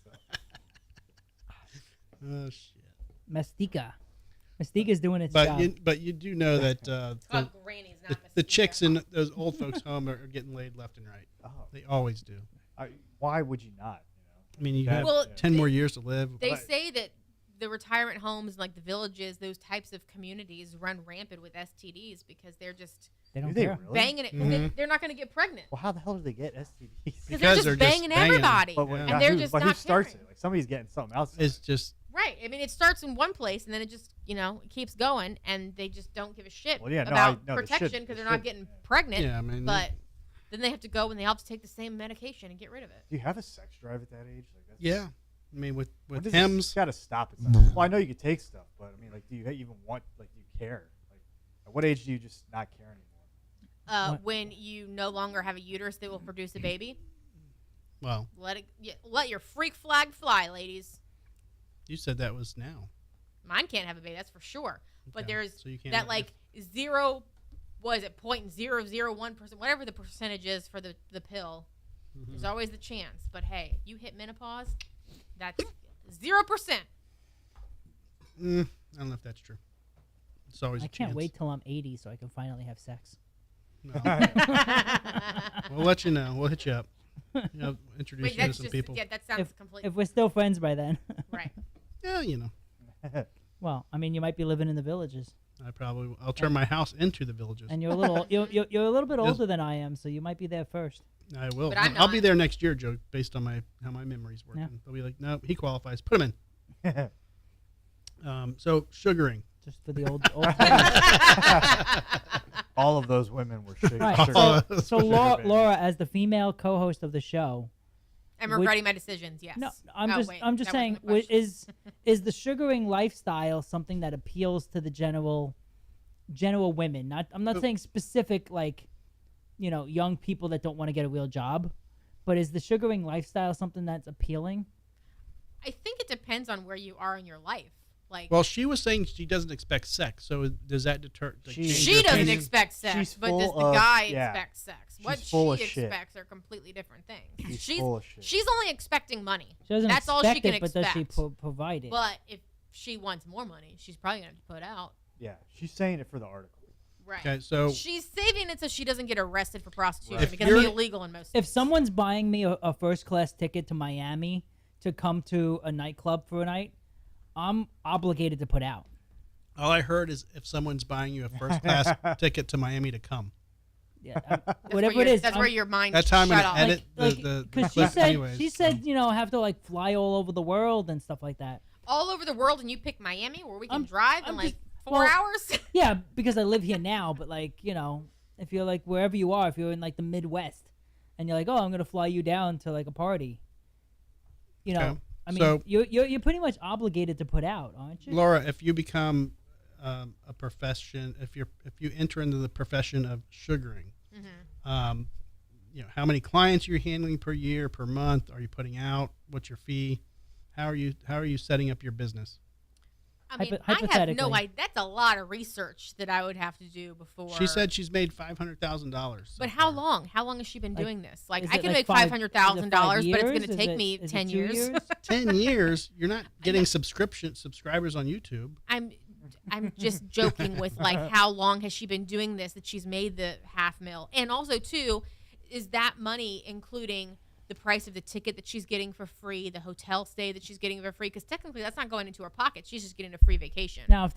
oh, shit. Mastika. Mastika's doing its But job. you do know that It's the, called Granny's, not the Mesquite. chicks in those old folks' home are getting laid left and right. oh, They always do. why would you not? I mean, you That- have Well, 10 more years to live. They But- say that the retirement homes and like the villages, those types of communities run rampant with STDs because they're just They don't Do they care. really? banging it. Mhm. They're not going to get pregnant Well, how the hell do they get STDs? because they're Because just they're just banging banging. everybody. But when- Yeah. And now they're who- just but not who starts caring. it? Like somebody's getting something else. It's just Right. Right. I mean, it starts in one place and then it just, it keeps going, and they just don't give a shit Well, yeah, no, about they protection should. because They they're not should. getting pregnant. Yeah, I mean, But then they have to go and they have to take the same medication and get rid of it. Do you have a sex drive at that age? Like that's, yeah. I mean, with when does Hims, got to stop at some point. Well, I know you could take stuff, but I mean, like, do you even want? Like, do you care? Like, at what age do you just not care anymore? What? When you no longer have a uterus that will produce a baby, well, let your freak flag fly, ladies. you said that was now. Mine can't have a baby, that's for sure. But Okay, there's so you can't that have- like 0.001%, whatever the percentage is for the pill. Mhm. There's always the chance. But hey, you hit menopause, that's 0%. I don't know if that's true. It's always. I a can't chance. wait till I'm 80 so I can finally have sex. No. We'll let you know. We'll hit you up. Introduce Wait, you to that's some just people. yeah. That sounds completely If we're still friends by then. right. Yeah, Well, I mean, you might be living in the villages, I'll turn my house into the villages. and you're a little you're a little bit Yes. older than I am, so you might be there first. I will. But I'm I'll be not. there next year, Joe, based on how my memory's working. Yeah. They'll be like, no, he qualifies. Put him in. So sugaring. Just for the old times. All of those women were sugar. Right. Oh, So Laura, as the female co-host of the show, I'm Would- regretting my decisions. Yes. no, Oh, wait, I'm just that wasn't saying, the question. is the sugaring lifestyle something that appeals to the general women? I'm not saying specific young people that don't want to get a real job, but is the sugaring lifestyle something that's appealing? I think it depends on where you are in your life. Like, Well, she was saying she doesn't expect sex. So does that deter? change she your doesn't opinion? expect sex, She's but does full the of- guy yeah. expect sex? What She's full she of shit. expects are completely different things. She's full of shit. She's only expecting money. She doesn't That's all expect she can it, but does she expect. provide it? But if she wants more money, she's probably going to have to put out. Yeah, she's saying it for the article. Right. Okay, so She's saving it so she doesn't get arrested for prostitution Right. because If it's you're- illegal in most If states. someone's buying me a first class ticket to Miami to come to a nightclub for a night, I'm obligated to put out. all I heard is if someone's buying you a first class ticket to Miami to come. Yeah, That's whatever where it is. That's where your mind That's how I'm shut going off. to edit Like, the because she clip said anyways. she said have to fly all over the world and stuff like that. All over the world, and you pick Miami where we can I'm- drive in I'm like just- 4 well, hours. Yeah, because I live here now, but if you're wherever you are, if you're in the Midwest, and you're like, oh, I'm gonna fly you down to a party. Okay. I mean, So- you're pretty much obligated to put out, aren't you? Laura, if you become a profession, if you enter into the profession of sugaring, how many clients you're handling per year, per month? Are you putting out? What's your fee? How are you setting up your business? I mean, I have hypothetically. no idea. That's a lot of research that I would have to do before. She said she's made $500,000. But how long? How long has she been doing this? Like, Is I it can make five- $500,000, but it's going to take me is it 10 2 years. 10 years. You're not getting subscribers on YouTube. I'm just joking with how long has she been doing this that she's made the $500,000, and also too, is that money including the price of the ticket that she's getting for free, the hotel stay that she's getting for free? Because technically that's not going into her pocket. She's just getting a free vacation. Now,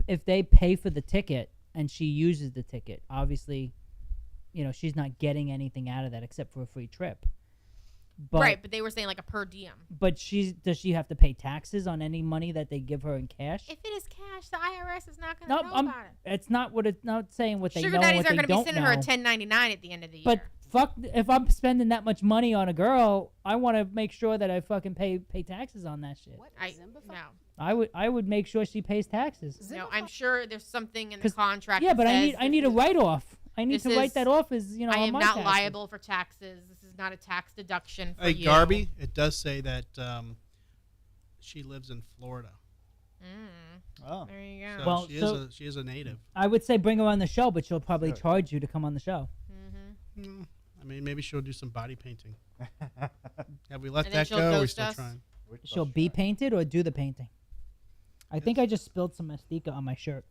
if they pay for the ticket and she uses the ticket, obviously, she's not getting anything out of that except for a free trip. But, right, but they were saying like a per diem. But does she have to pay taxes on any money that they give her in cash? If it is cash, the IRS is not going No, to know about it. it's not what it's not saying what they Sugar know daddies and what are they going to be don't sending know. her a 1099 at the end of the year. But fuck, if I'm spending that much money on a girl, I want to make sure that I fucking pay taxes on that shit. I would make sure she pays taxes. No, I'm sure there's something in the 'Cause- contract. Yeah, that but says I need a write off. I need this to write is- that off as I on am my not taxes. liable for taxes. This is not a tax deduction for Hey, you. Garby, it does say that she lives in Florida. Oh, There you go. So, Well, she is a native. I would say bring her on the show, but she'll probably Good. charge you to come on the show. I mean, maybe she'll do some body painting. Have we let And then that she'll go? Or are we ghost still us? trying? She'll be painted or do the painting. I think I just spilled some mastica on my shirt.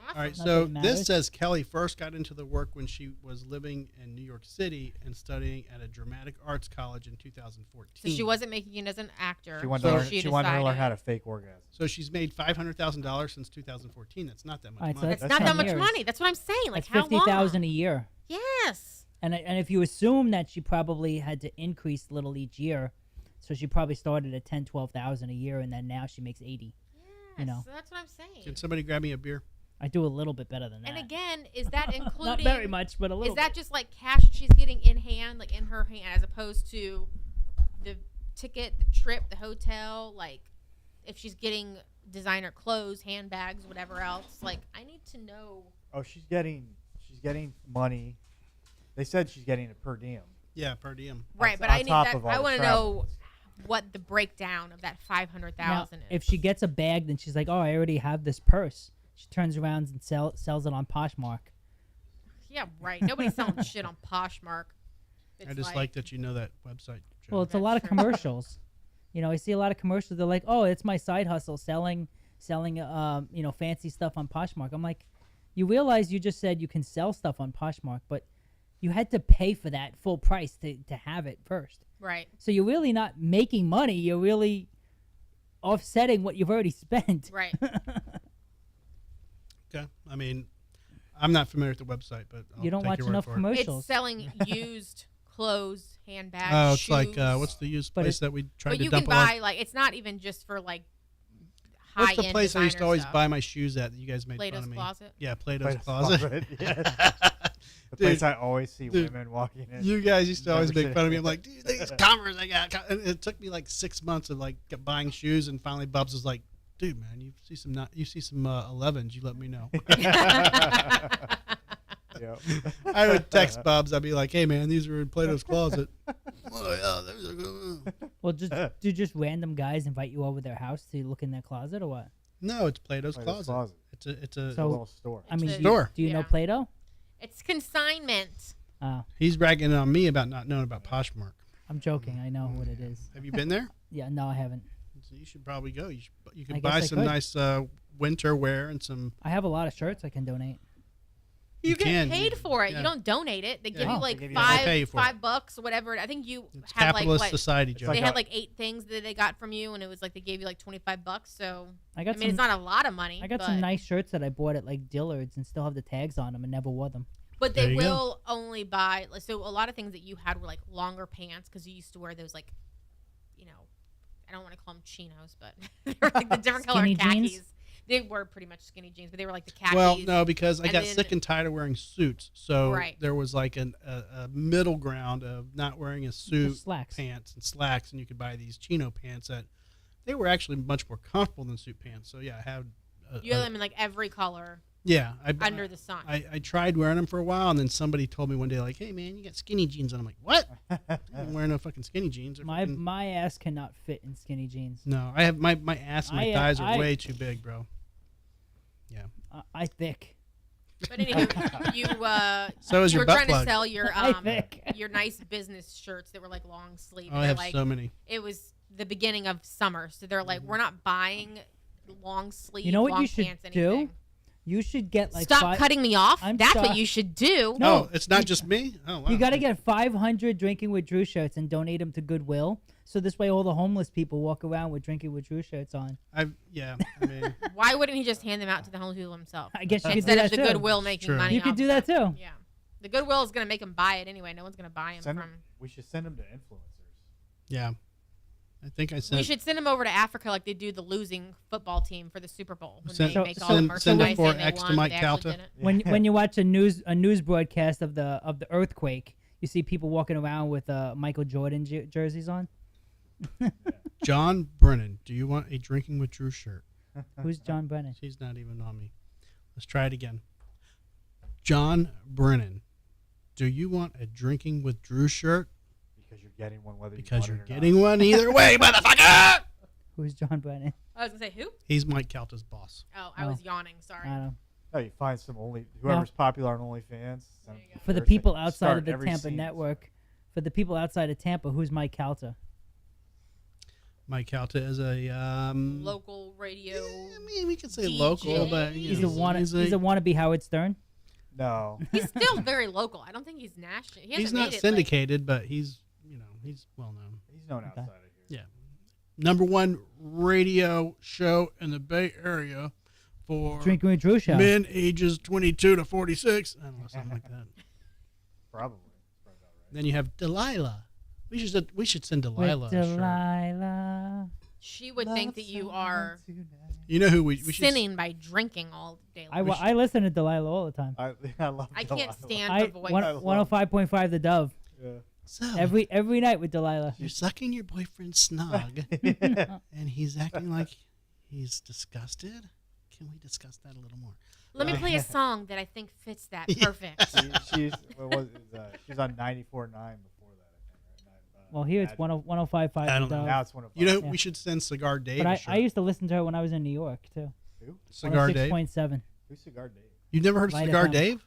Awesome. All right, Not so that it this matters. says Kelly first got into the work when she was living in New York City and studying at a dramatic arts college in 2014. So she wasn't making it as an actor. She wanted, So to learn, she she wanted to learn decided- how to fake orgasm. So she's made $500,000 since 2014. That's not that much All right, so money. That's That's not that 10 much years. money. That's what I'm saying. Like, That's how long? $50,000 a year. Yes. And if you assume that she probably had to increase a little each year, so she probably started at 10, 12,000 a year, and then now she makes 80. You know. so that's what I'm saying. Can somebody grab me a beer? I do a little bit better than that. And again, is that including? Not very much, but a little. Is that bit. just like cash she's getting in hand, like in her hand, as opposed to the ticket, the trip, the hotel? Like, if she's getting designer clothes, handbags, whatever else. Like, I need to know. Oh, she's getting money. They said she's getting it per diem. Yeah, per diem. Right, On but I need top that. of all I the want to travel. know what the breakdown of that Now, 500,000 is. if she gets a bag, then she's like, "Oh, I already have this purse." She turns around and sells it on Poshmark. Yeah, right. Nobody's selling shit on Poshmark. I just like that you know that website. Joe. Well, it's a That's lot of true. commercials. You know, I see a lot of commercials. They're like, "Oh, it's my side hustle, selling, fancy stuff on Poshmark." I'm like, you realize you just said you can sell stuff on Poshmark, but you had to pay for that full price to have it first. Right, So you're really not making money. You're really offsetting what you've already spent. right. Okay. I mean, I'm not familiar with the website, but I'll You don't take watch your word enough for it. commercials. It's selling used clothes, handbags, Oh, it's shoes. like what's the used But place that we tried But to you can dump a lot? buy, like, it's not even just for, like, What's high-end the place I used to designer always stuff. buy my shoes at? That you guys made Plato's fun of me. Closet? Yeah, Plato's Plato's Closet. yeah. The place I always see Dude, women walking in. You guys used to always Never make seen fun of it. me. I'm like, dude, these Converse I got. And it took me like 6 months of like buying shoes, and finally Bubs was like, dude, man, you see some 11s, you let me know. Yep. I would text Bubs. I'd be like, hey, man, these were in Plato's Closet. Oh, yeah, those are good. Well, do just random guys invite you over their house to look in their closet or what? No, it's Plato's Plato's Closet. Closet. It's a. So- A little store. I mean, It's a store. do you know Yeah. Plato? It's consignment. Oh, He's bragging on me about not knowing about Poshmark. I'm joking. I know what it is. Have you been there? Yeah, no, I haven't. So you should probably go. You I can guess buy I some could. nice winter wear and some. I have a lot of shirts I can donate. You get can. paid for it. Yeah. You don't donate it. They give Yeah. you like They give you- They pay you for it. $5 or whatever. I think you It's had like capitalist what? society, Joe. like They a- had like 8 things that they got from you, and it was like they gave you like $25. So I I got mean, it's some. not a lot of money. I got but, some nice shirts that I bought at like Dillard's and still have the tags on them and never wore them. But There they you go. will only buy. Like, so a lot of things that you had were like longer pants because you used to wear those like, I don't want to call them chinos, but they were like the different color Skinny khakis. jeans? They were pretty much skinny jeans, but they were like the khakis. Well, no, because I And got then- sick and tired of wearing suits. So Right. there was like a middle ground of not wearing a suit, Just slacks. pants, and slacks, and you could buy these chino pants that they were actually much more comfortable than suit pants. So yeah, I had. You have them in like every color Yeah, under the sun. I tried wearing them for a while, and then somebody told me one day, like, "Hey, man, you got skinny jeans," and I'm like, "What? I'm wearing no fucking skinny jeans." They're My fucking- my ass cannot fit in skinny jeans. no, I have my ass and my thighs are I- way too big, bro. I thick. But anywho, you So is you your were butt trying plug. to sell your I think. your nice business shirts that were like long sleeve. Oh, and I they're have like, so many. it was the beginning of summer, so they're like, we're not buying long sleeve. You know what long you should pants, do? anything. You should get like Stop five, cutting me off. I'm That's sorry. what you should do. No, Oh, it's not you- just me. Oh, wow. You got to get 500 Drinking with Drew shirts and donate them to Goodwill. So this way all the homeless people walk around with Drinking with Drew shirts on. I mean, Why wouldn't he just hand them out to the homeless people himself? I guess you could do Instead that of the too. Goodwill making True. money. You could off do of that it. too. Yeah. The Goodwill is going to make them buy it anyway. No one's going to buy them Send from. 'em- we should send them to influencers. yeah. I think I We sent. should send them over to Africa like they do the losing football team for the Super Bowl. When Send- they So- make all so- the send- merchandise send it for and they X to won, but Mike they actually Calta. didn't. When you watch a news broadcast of the earthquake, you see people walking around with Michael Jordan jerseys on. John Brennan, do you want a Drinking with Drew shirt? Who's John Brennan? He's not even on me. Let's try it again. John Brennan, do you want a Drinking with Drew shirt? Because you're getting one whether Because you you're want it or getting one either way, motherfucker! Who's John Brennan? I was going to say, who? He's Mike Calta's boss. Oh, I was yawning. Sorry. I don't know. not. No, you find some whoever's popular on OnlyFans. send There you go. For the their people thing. outside Start of the every Tampa scene. network, for the people outside of Tampa, who's Mike Calta? Mike Calta is a Local radio. I mean, we could say DJ. local, but He's a know, wannabe Howard Stern. No. He's still very local. I don't think he's national. He he's hasn't not made it, syndicated, but he's he's well known. He's known Okay. outside of here. Yeah, #1 radio show in the Bay Area for Drinking with Drew show. men ages 22 to 46. I don't know, something like that. Probably. That's probably about right. Then you have Delilah. We should send With Delilah a shirt. Delilah. She would think that you are You know who we should sinning by drinking all day long. I listen to Delilah all the time. I love I Delilah. can't stand I her voice. 105.5 The Dove. Yeah. So Every night with Delilah. you're sucking your boyfriend's snog, and he's acting like he's disgusted. Can we discuss that a little more? Let me play a song that I think fits that perfect. She's on 94.9 before that, I think. Right? Well, here it's 105.5 I The don't know. Dove. Now it's 105. You know, Yeah. we should send Cigar Dave. But a I shirt. used to listen to her when I was in New York too. Who? Cigar Dave. 106.7. Who's Cigar Dave? You've never heard of Light Cigar FM. Dave?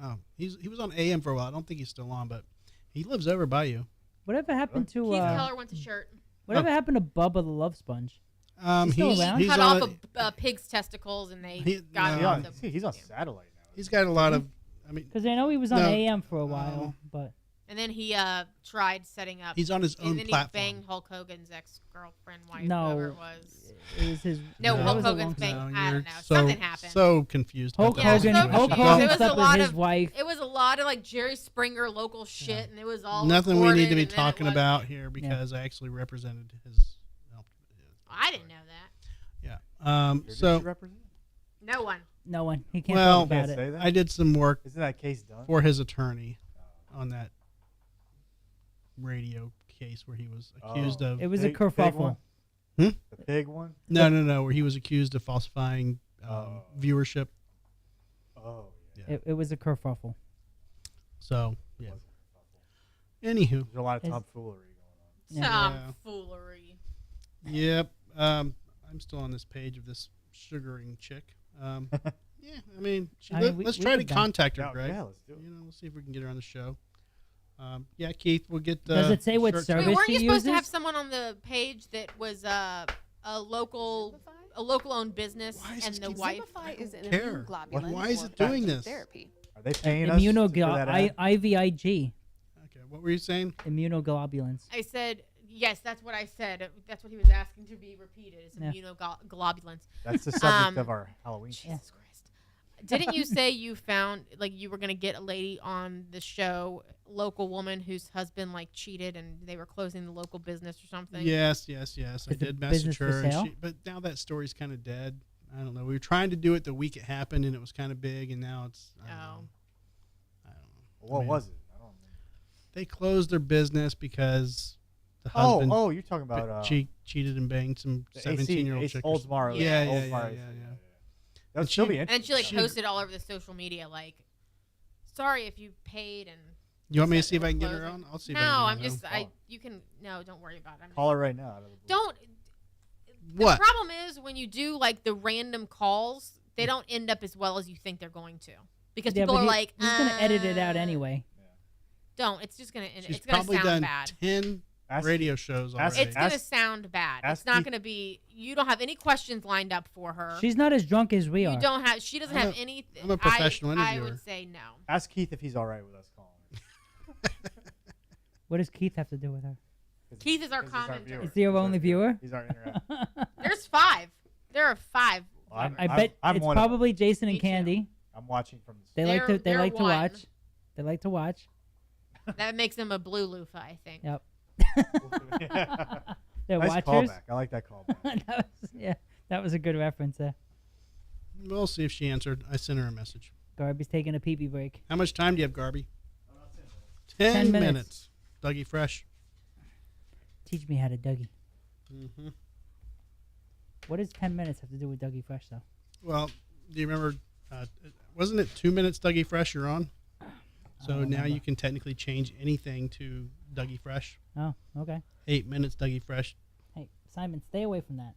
Oh, he was on AM for a while. I don't think he's still on, but he lives over by you. Whatever happened to Keith Keller wants a shirt. whatever happened to Bubba the Love Sponge? He's still around? he's Cut on off a- a pig's testicles and they He- got no. him off the. He's on satellite now. he's got a lot of. I mean, Because I know he was on No. AM for a while, but And then he tried setting up. he's on his and own then platform. he banged Hulk Hogan's ex-girlfriend, wife, No. whoever it was. it was his. No, No. Hulk that was a Hogan's long bang. time. I you're don't know. Something happened. So confused. Hulk about Yeah, that Hogan. so situation. Hulk confused. Hogan There was a slept with lot his of- wife. It was a lot of like Jerry Springer local shit, and it was all Nothing we need to be recorded, and then it talking was- about here because I actually represented his. I didn't know that. Yeah. Who did So you represent? No one. No one. He can't Well, talk about Can't say it. that? I did some work Isn't that case done? for his attorney on that radio case where he was accused Oh. of. It was a Pig kerfuffle. one? Hmm? The pig one? No, where he was accused of falsifying Oh. viewership. Oh, yeah. It was a kerfuffle. So yeah. It was a kerfuffle. Anywho, There's a lot of Is- tomfoolery going on. Yeah. Tomfoolery. yep. I'm still on this page of this sugaring chick. Yeah, I mean, let's try to we've done- contact her, Yeah, Greg. yeah, let's do it. You know, let's see if we can get her on the show. Yeah, Keith, we'll get. Does it say what shirts. service Wait, weren't you she supposed to have uses? someone on the page that was a local owned business Why is and this the keep- wife? Zimify is an care. immunoglobulin Why is for it doing cancer this? Therapy. Are they paying us for that ad? IVIG. Okay, what were you saying? Immunoglobulins. I said yes. That's what I said. That's what he was asking to be repeated. It's Yeah. immunoglobulins. That's the subject of our Halloween. Jesus Christ! Didn't you say you found like you were gonna get a lady on the show, local woman whose husband like cheated and they were closing the local business or something? Yes. I Is the did business message for her, and sale? but now that story's kind of dead. I don't know. We were trying to do it the week it happened, and it was kind of big, and now it's. I don't know. What I mean, was it? I don't remember. They closed their business because the husband You're talking about cheated and banged some the 17-year-old Ace chick. or Oldsmar. Yeah. Oldsmar. Yeah. That would And still she- be And interesting. then she like She- posted all over the social media like, "Sorry if you paid and." You want me to said see if they I were can get her closing. on? I'll see if No, I can I'm get her just on. you can no, don't worry about it. Call her right now. Out of the blue. Don't. What? The problem is when you do like the random calls, they don't end up as well as you think they're going to because Yeah, people but are like, he's gonna edit it out anyway. Don't. It's just gonna. She's It's gonna probably sound done bad. 10 Ask- radio shows ask- already. It's gonna sound bad. ask It's not Keith- gonna be. You don't have any questions lined up for her. She's not as drunk as we you are. don't have. She doesn't I'm have a- anything. I'm a professional I interviewer. would say no. Ask Keith if he's all right with us calling. What does Keith have to do with her? Keith is our 'Cause he's our commentator. viewer. Is he your He's our only viewer? He's our interact. There's 5. There are 5. Well, I'm- I bet I'm it's one of them. probably Jason Me and too. Candy. I'm watching from. They They're- they they're like to one. watch. They like to watch. That makes them a blue loofah, I think. Yep. The They're nice watchers. callback. I like that callback. that was a good reference there. We'll see if she answered. I sent her a message. Garby's taking a pee-pee break. How much time do you have, Garby? 10 10 minutes. minutes. Dougie Fresh. Teach me how to Dougie. Mm-hmm. What does 10 minutes have to do with Dougie Fresh, though? Well, do you remember? Wasn't it 2 minutes Dougie Fresh you're on? So don't now remember. you can technically change anything to Dougie Fresh. Oh, okay. 8 minutes Dougie Fresh. Hey, Simon, stay away from that.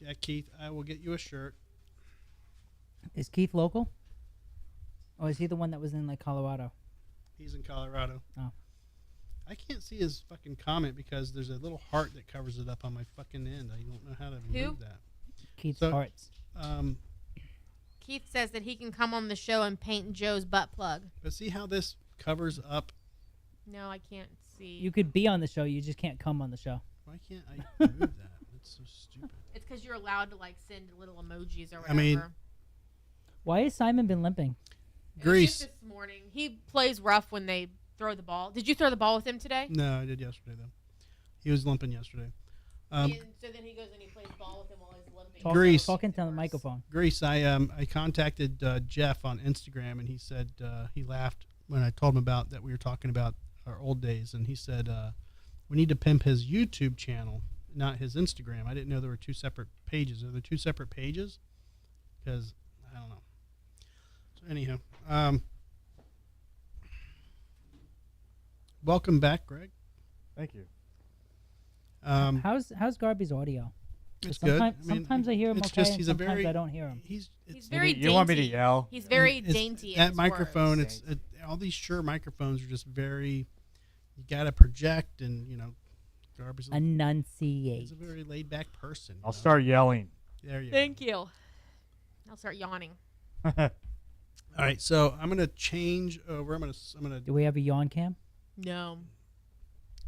Yeah, Keith, I will get you a shirt. Is Keith local? Or is he the one that was in, like, Colorado? He's in Colorado. Oh. I can't see his fucking comment because there's a little heart that covers it up on my fucking end. I don't know how to remove that. Keith's So- Hearts. Keith says that he can come on the show and paint Joe's butt plug. But see how this covers up? No, I can't see. You could be on the show, you just can't come on the show. Why can't I remove that? That's so stupid. It's because you're allowed to like send little emojis or whatever. I mean, Why has Simon been limping? It was Grease. just this morning. He plays rough when they throw the ball. Did you throw the ball with him today? No, I did yesterday though. He was limping yesterday. So then he goes and he plays ball with him while he's limping. Grease. Talk into the microphone. Grease, I contacted Jeff on Instagram, and he said he laughed when I told him about that we were talking about our old days, and he said we need to pimp his YouTube channel, not his Instagram. I didn't know there were two separate pages. Are there two separate pages? Because I don't know. So anyhow, welcome back, Greg. Thank you. How's Garby's audio? It's good. Sometimes I hear him it's okay, just and he's a sometimes very I don't hear him. He's very dainty. You want me to yell? He's very it's- dainty. in That his microphone, words. all these Shure microphones are just very. You got to project, and Garby's he's Enunciate. a very laid back person. I'll start yelling. There you Thank you. I'll start yawning. go. All right, so I'm gonna change over. I'm gonna Do we have a yawn cam? No.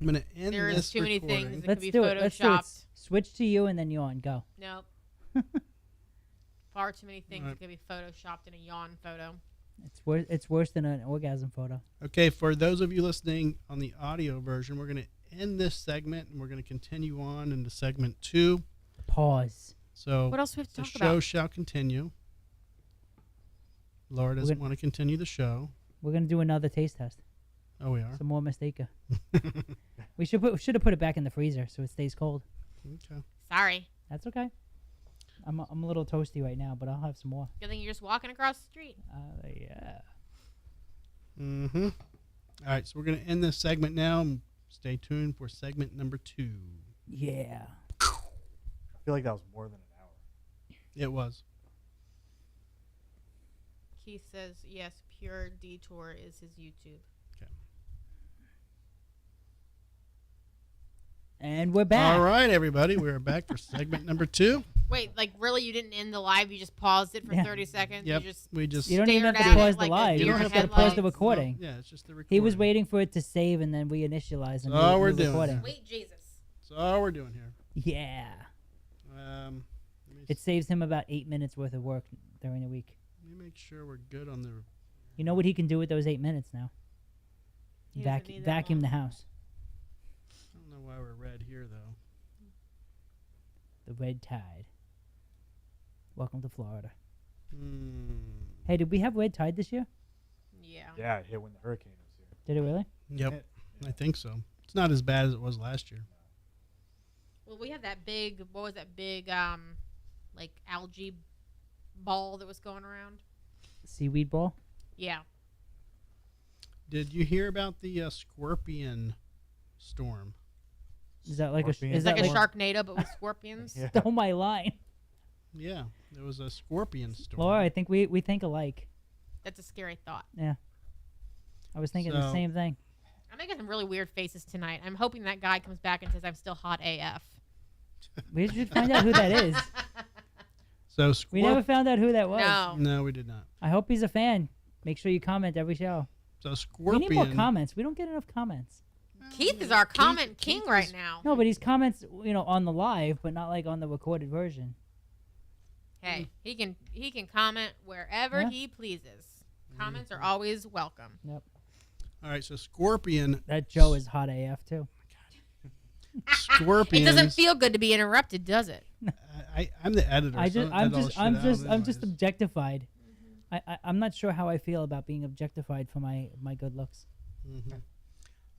end There is this too many recording. things. It Let's could be do it. Let's do it. photoshopped. Switch to you and then yawn. Go. Nope. Far too many things Alright. that could be photoshopped in a yawn photo. It's worse than an orgasm photo. Okay, for those of you listening on the audio version, we're gonna end this segment, and we're gonna continue on into segment 2. Pause. So What else do we have to the talk show about? shall continue. Laura doesn't want to continue the show. We're gonna do another taste test. Oh, we are. Some more mistake. We should have put it back in the freezer so it stays cold. Okay. Sorry. That's okay. I'm a little toasty right now, but I'll have some more. Good thing you're just walking across the street. Yeah. Mm-hmm. All right, so we're going to end this segment now. Stay tuned for segment number 2. Yeah. I feel like that was more than an hour. It was. Keith says, yes, Pure Detour is his YouTube. And we're back. All right, everybody. We're back for segment number 2. Wait, like really? You didn't end the live? You just paused it for Yeah. 30 seconds? Yep. You You don't even stared have to at pause it the like a live. You deer don't in have to pause the headlights? recording. Yeah, it's just the recording. He was waiting for it to save, and then we initialized. And That's all we we're doing. recording. Sweet Jesus. That's all we're doing here. Yeah. Let me It saves him about 8 minutes worth of work during the week. let me make sure we're good on the... You know what he can do with those 8 minutes now? He doesn't need that Vacuum long. the house. I don't know why we're red here, though. The red tide. Welcome to Florida. Hmm. Hey, did we have red tide this year? Yeah. Yeah, it hit when the hurricane was here. Did it really? Yep, I think so. It's not as bad as it was last year. Well, we had that big, what was that big, like algae ball that was going around? Seaweed ball? Yeah. Did you hear about the scorpion storm? Is that like Scorpion. a? Is It's like that a Sharknado, but with scorpions. Yeah. Stole my line, Yeah, there was a scorpion storm. Laura. I think we think alike. That's a scary thought. I was thinking the So- same thing. I'm making some really weird faces tonight. I'm hoping that guy comes back and says I'm still hot AF. We should find out who that is. So We never found out who that was. No. No, we did not. I hope he's a fan. Make sure you comment every show. So We scorpion. need more comments. We don't get enough comments. Keith is our comment king Keith right is- now. No, but he's comments, on the live, but not like on the recorded version. Hey, he can comment wherever Yeah. he pleases. Comments are always welcome. Yep. All right, so scorpion. That Joe is hot AF too. It Scorpions. doesn't feel good to be interrupted, does it? I'm the editor. so I edit all shit out I'm just anyways. objectified. I'm not sure how I feel about being objectified for my good looks. Mhm.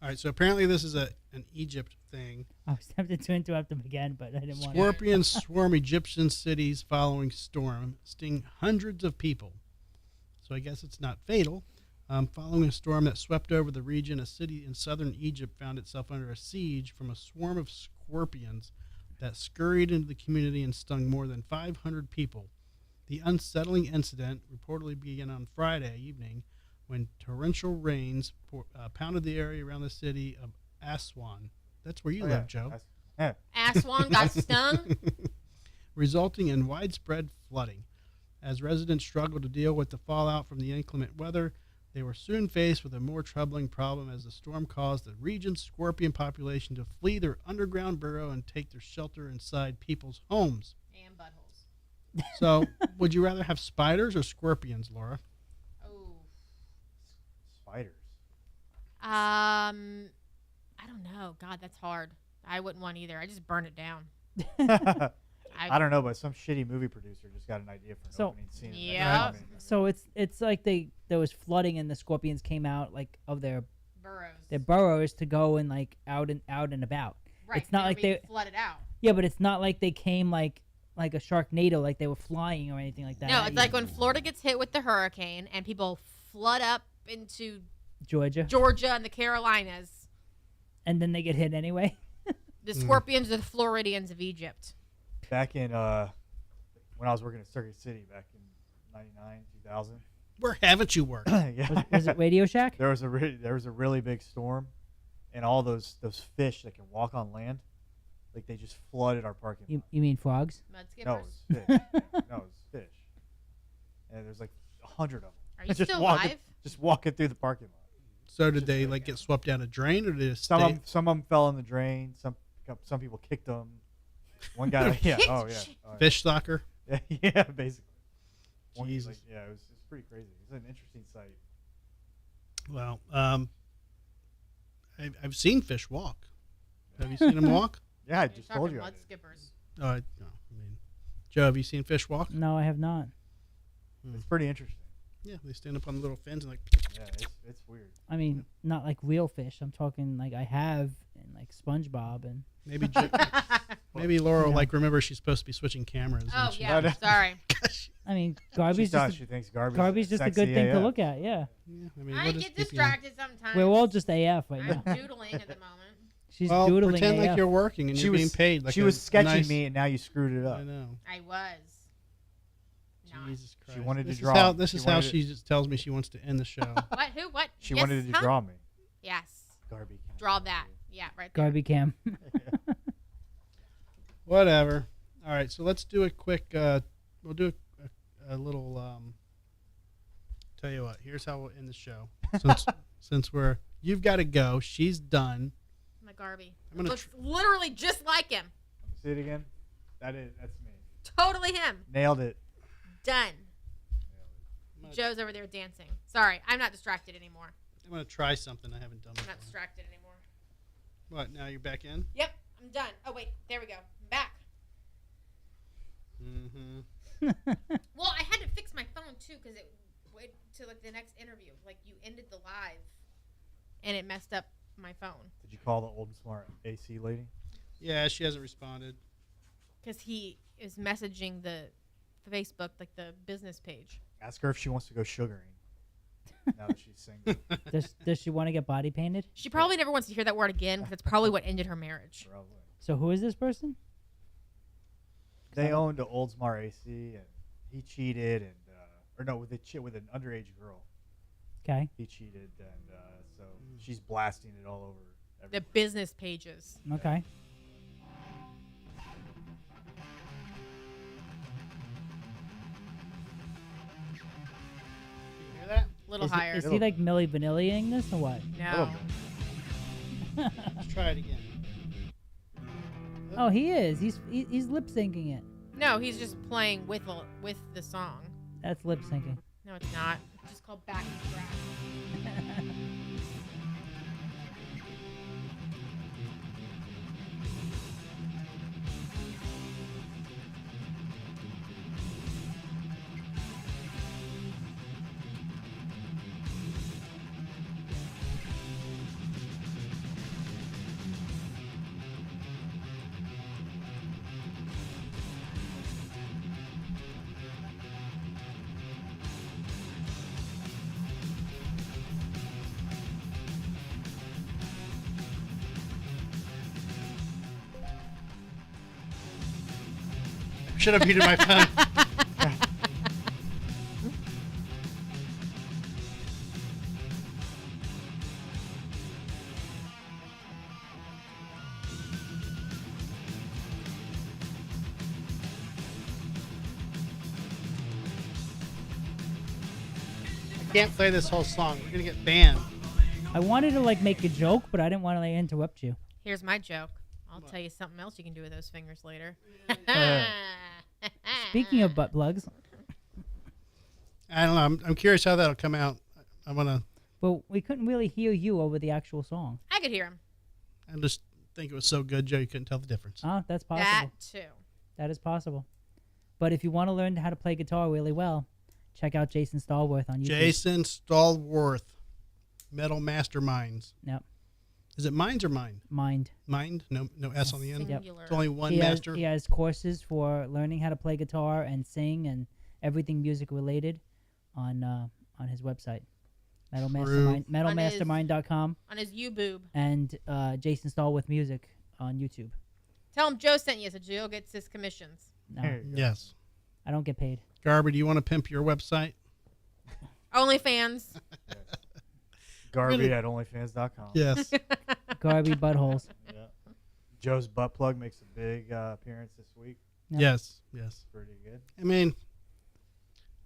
All right, so apparently this is an Egypt thing. I was tempted to interrupt him again, but I didn't want to. Scorpions swarm Egyptian cities following storm, sting hundreds of people. So I guess it's not fatal. Following a storm that swept over the region, a city in southern Egypt found itself under a siege from a swarm of scorpions that scurried into the community and stung more than 500 people. The unsettling incident reportedly began on Friday evening when torrential rains pounded the area around the city of Aswan. That's where you live, Joe. Aswan got stung. Resulting in widespread flooding. As residents struggled to deal with the fallout from the inclement weather, they were soon faced with a more troubling problem as the storm caused the region's scorpion population to flee their underground burrow and take their shelter inside people's homes. And buttholes. So, would you rather have spiders or scorpions, Laura? Oh. Spiders. I don't know. God, that's hard. I wouldn't want either. I just burn it down. I don't know, but some shitty movie producer just got an idea for an So- opening scene. Yeah. So it's like there was flooding and the scorpions came out like of their Burrows. burrows to go and like out and about. Right. It's not were like being they flooded out. Yeah, but it's not like they came like a Sharknado, like they were flying or anything like that. No, it's like when Florida gets hit with the hurricane and people flood up into Georgia, Georgia and the Carolinas. and then they get hit anyway. The scorpions are the Floridians of Egypt. Back in when I was working at Circuit City back in '99, 2000. Where haven't you worked? Yeah. Was it Radio Shack? There was a really big storm, and all those fish that can walk on land, like they just flooded our parking lot. You mean frogs? Mud No, it skippers. was fish. Yeah, no, it was fish. And there's like 100 of them. Are you just still walking, live? Just walking through the parking lot. So did they like get swept down a drain, or did it Some stay? of them fell in the drain. Some people kicked them. One guy, yeah, Kicked oh yeah, shit. oh, yeah. Fish soccer? Yeah, basically. One, Jesus. like, yeah, it was pretty crazy. It's an interesting sight. Well, I've seen fish walk. Have you seen them walk? Yeah, I You're just talking told you. I mud did. skippers. No, I mean, Joe, have you seen fish walk? No, I have not. It's pretty interesting. Yeah, they stand up on the little fins and like. Yeah, it's weird. I mean, not like real fish. I'm talking like I have in like SpongeBob and Maybe maybe Laura will Yeah. like remember she's supposed to be switching cameras. Oh, and she- yeah. No. Sorry. I mean, She garbage. does. She thinks garbage. Garbage just a good sexy thing to AF. look at. Yeah, Yeah, I mean, I what is get keeping- distracted sometimes. we're all just AF right now. I'm doodling at the moment. She's Well, doodling pretend AF. like you're working and She you're was being paid. Like she a was sketching nice- me, and now you screwed it up. I know. I was. Not. Jesus Christ. She wanted to this draw. Is how, this She is how wanted she just tells me she wants to end the show. What? Who? What? She Yes, wanted to huh? draw me. Yes. Garbage. Draw that. Yeah, right there. Garby Cam. Whatever. All right, so let's do a quick. We'll do a little. Tell you what. Here's how we'll end the show. Since you've got to go. She's done. My Garby. I'm gonna Looks literally just like him. See it again. That's me. Totally him. Nailed it. Done. I'm gonna, Joe's over there dancing. Sorry, I'm not distracted anymore. I'm gonna try something I haven't done I'm not before. distracted anymore. What? Now you're back in. Yep, I'm done. Oh wait, there we go. I'm back. Mm-hmm. Well, I had to fix my phone too because it went to like the next interview. Like you ended the live, and it messed up my phone Did you call the old and smart AC lady? Yeah, she hasn't responded. because he is messaging the Facebook like the business page. Ask her if she wants to go sugaring. Now that she's single. Does she want to get body painted? She probably never wants to hear that word again because that's probably what ended her marriage. Probably. So who is this person? They owned an Oldsmar AC, and he cheated, and or no, with an underage girl. Okay. He cheated, and so she's blasting it all over. The Everywhere. business pages. Okay. You hear that? A little Is higher. he like Milli Vanilli-ing this or what? No. Let's try it again. Oh, he is. He's lip syncing it. No, he's just playing with the song. That's lip syncing. No, it's not. It's just called backing track. Should have muted my phone. I can't play this whole song. We're gonna get banned. I wanted to like make a joke, but I didn't want to like interrupt you. Here's my joke. I'll tell you something else you can do with those fingers later. Speaking of butt plugs, I don't know. I'm curious how that'll come out. I wanna. well, we couldn't really hear you over the actual song. I could hear him. I'm just think it was so good, Joe, you couldn't tell the difference. That's possible. That too. That is possible. But if you want to learn how to play guitar really well, check out Jason Stallworth on YouTube. Jason Stallworth, Metal Masterminds. Yep. Is it Minds or Mind? Mind. Mind? No S on the end? Singular. It's only one He master? has courses for learning how to play guitar and sing and everything music related on his website. Metalmastermind.com. On his U-boob. And Jason Stallworth Music on YouTube. Tell him Joe sent you so Joe gets his commissions. No, There you go. Yes. I don't get paid. Garber, do you want to pimp your website? OnlyFans. Yes. Garby Really? at onlyfans.com. Yes. Garby buttholes. Yeah. Joe's butt plug makes a big appearance this week. Yep. Yes. Yes. Pretty good. I mean,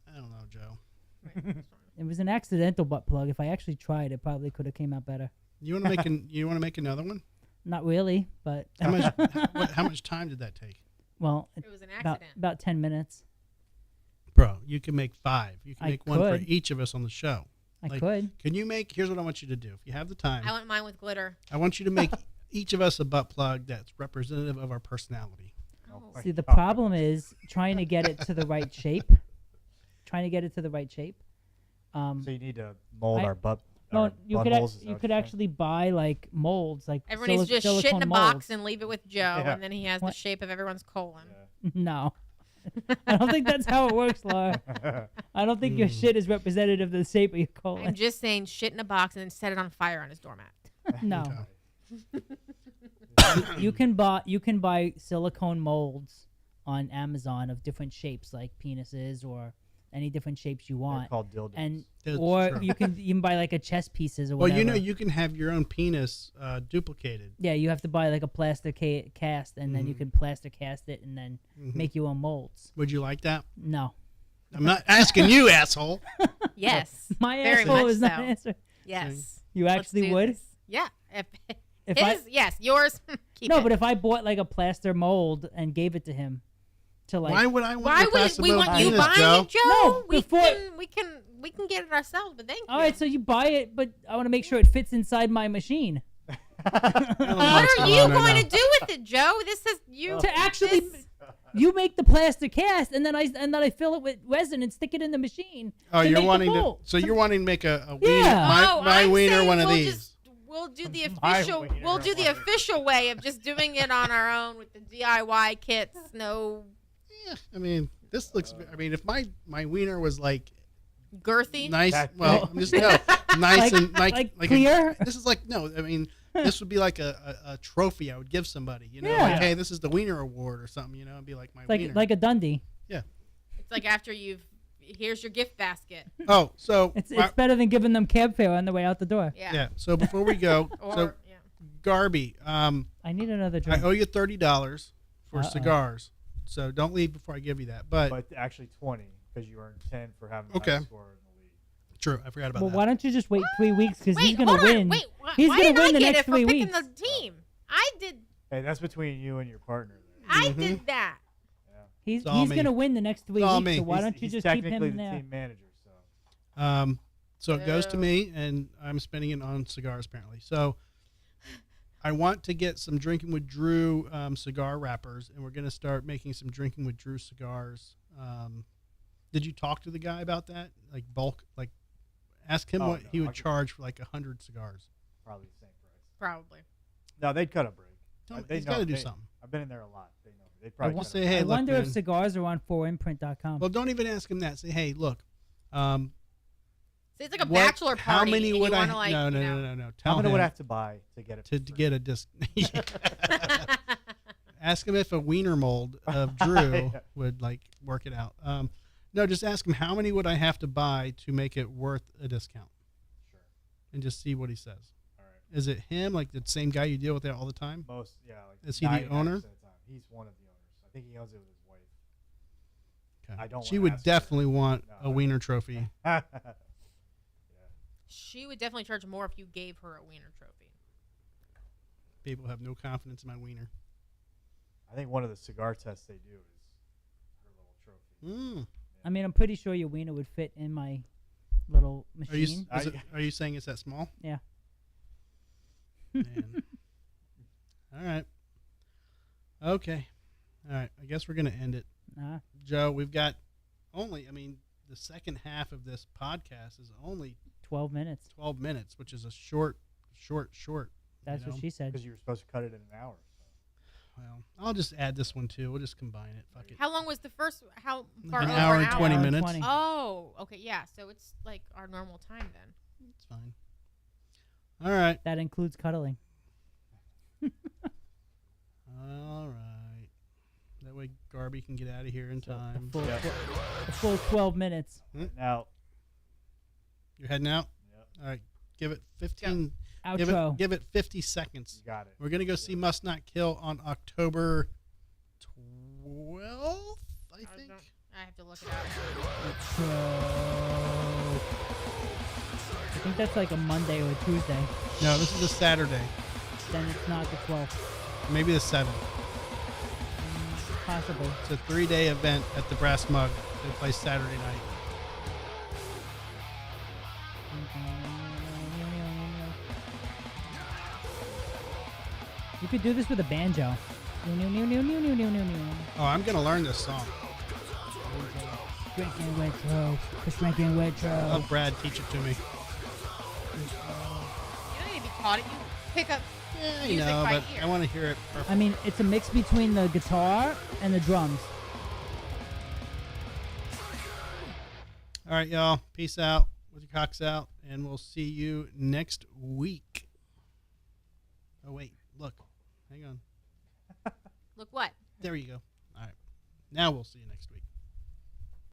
I don't know, Joe. It was an accidental butt plug. If I actually tried, it probably could have came out better. You want to make you want to make another one? Not really, but How much how much time did that take? well, It was an accident. about 10 minutes. Bro, you can make 5. You can I make one for could. each of us on the show. I Like, could. Can you make here's what I want you to do. If you have the time, I want mine with glitter. I want you to make each of us a butt plug that's representative of our personality. Oh. my See, the God. problem is trying to get it to the right shape. So you need to mold I- our butt. No, our you butt could holes, is that you what could you're saying? actually buy like molds, like Everyone needs to just shit in a silicone box molds. and leave it with Joe, Yeah. and then he has What? the shape of everyone's colon. No, I don't think that's how it works, Laura. Yeah. I don't think your shit is representative of the shape of your I'm colon. just saying shit in a box and then set it on fire on his doormat. No, Okay. you can buy silicone molds on Amazon of different shapes, like penises or any different shapes you They're want, called dildos. and That's or true. you can buy like a chess pieces or Well, whatever. you know, you can have your own penis duplicated. Yeah, you have to buy like a plaster cast, and then you Mhm. can plaster cast it, and then Mhm. make your own molds. Would you like that? No, I'm not asking you, asshole. Yes. my Very asshole much is not so. an answer. Yes. You Let's actually do would? this. Yeah. If His, yes. Yours. Keep no, it. but if I bought like a plaster mold and gave it to him, to like, Why would I want Why your would plastic we mold want you penis, buying Joe? it, Joe? No, we before- can get it ourselves, but thank all you. right, so you buy it, but I want to make sure it fits inside my machine. I don't know What what's are going you on right going now. to do with it, Joe? This is you. To actually, this- you make the plaster cast, and then I fill it with resin and stick it in the machine. Oh, to you're make the wanting to. mold. So you're wanting to make a wiener, Yeah. Oh, my I'm wiener, saying one of we'll these. just- We'll do the My official. wiener, We'll do the one of these. official way of just doing it on our own with the DIY kits. No Yeah, I mean, this looks. I mean, if my wiener was like girthy. nice, That well, big. I'm just no, nice and like a- clear? this is like no. I mean, this would be like a trophy I would give somebody. You know, Yeah. like hey, this is the wiener award or something. You know, and be like my It's like wiener. like a Dundee. It's like after here's your gift basket. Oh, so It's better than giving them cab fare on the way out the door. Yeah. yeah. So before we go, Or so yeah. Garby, I need another I drink. owe you $30 for Uh-oh. cigars. So don't leave before I give you that. But, But actually 20 because you earned 10 for having the Okay. highest score in the league. true, I forgot about Well, that. why don't you just wait 3 weeks because he's Wait, gonna hold on. win. Wait, He's why gonna did I win the get next it for 3 picking weeks. the team? I did. Hey, that's between you and your partner. There. I Mhm. did that. Yeah. He's It's all me. gonna win the next 3 It's all weeks. me. So why He's- don't you he's just keep technically him the there? team manager, so. So it goes to Oh. me, and I'm spending it on cigars apparently. So I want to get some Drinking with Drew cigar wrappers, and we're going to start making some Drinking with Drew cigars. Did you talk to the guy about that? Like bulk, like ask him Oh, what no, he would I'll get- charge for like 100 cigars. Probably the same price. Probably. No, they'd cut a break. No, They he's know- got to do they- something. I've been in there a lot. They know. They'd I probably wa- cut a say, break. hey, I look, wonder if man. cigars are on 4imprint.com. Well, don't even ask him that. Say, hey, look. See, it's like a what- bachelor party. How many and would you I? wanna, like, no, no, you no, know. no, no. How Tell many him would I have to buy to get it? to for free? get a disc. Ask him if a wiener mold of Drew Yeah. would like work it out. No, just ask him how many would I have to buy to make it worth a discount, Sure. and just see what he says. All right. Is it him, like the same guy you deal with there all the time? Most, yeah. Like Is he the 99% owner? of the time. He's one of the owners. I think he owns it with his wife. Okay. I don't She wanna would ask her. definitely want No, a wiener trophy. yeah. She would definitely charge more if you gave her a wiener trophy. People have no confidence in my wiener. I think one of the cigar tests they do is her little trophy. Mm. I mean, I'm pretty sure your wiener would fit in my little Are you machine. are you saying it's that small? Yeah. Man. All right. Okay. All right. I guess we're going to end it. Nah. Joe, we've got the second half of this podcast is only 12 minutes. 12 minutes, which is a short. That's what she said. Because you were supposed to cut it in an hour. So. Well, I'll just add this one too. We'll just combine it. Fuck it. How long was the first? How far? An over hour an and 20 Hour and minutes. 20. Oh, okay, yeah. So it's like our normal time then. It's fine. All right. That includes cuddling. All right. That way Garby can get out of here in time. Yeah. A full 12 minutes. Now, You're heading out? yep, All right. Give it 15. Outro. Give it 50 seconds. you got it. We're going to go see Must Not Kill on October 12th, I think. I have to look it up. I think that's like a Monday or a Tuesday. No, this is a Saturday. Then it's not the 12th. Maybe the 7th. Possibly. It's a 3-day event at the Brass Mug. They play Saturday night. You could do this with a banjo. Oh, I'm going to learn this song. Drinking retro. Just drinking retro. I'll have Brad teach it to me. You don't need to be taught it. You pick up Yeah, I music know, by but ear. I want to hear it perfect. I mean, it's a mix between the guitar and the drums. All right, y'all. Peace out with your cocks out, and we'll see you next week. Oh, wait. Look. Hang on. Look what? There you go. All right. Now we'll see you next week.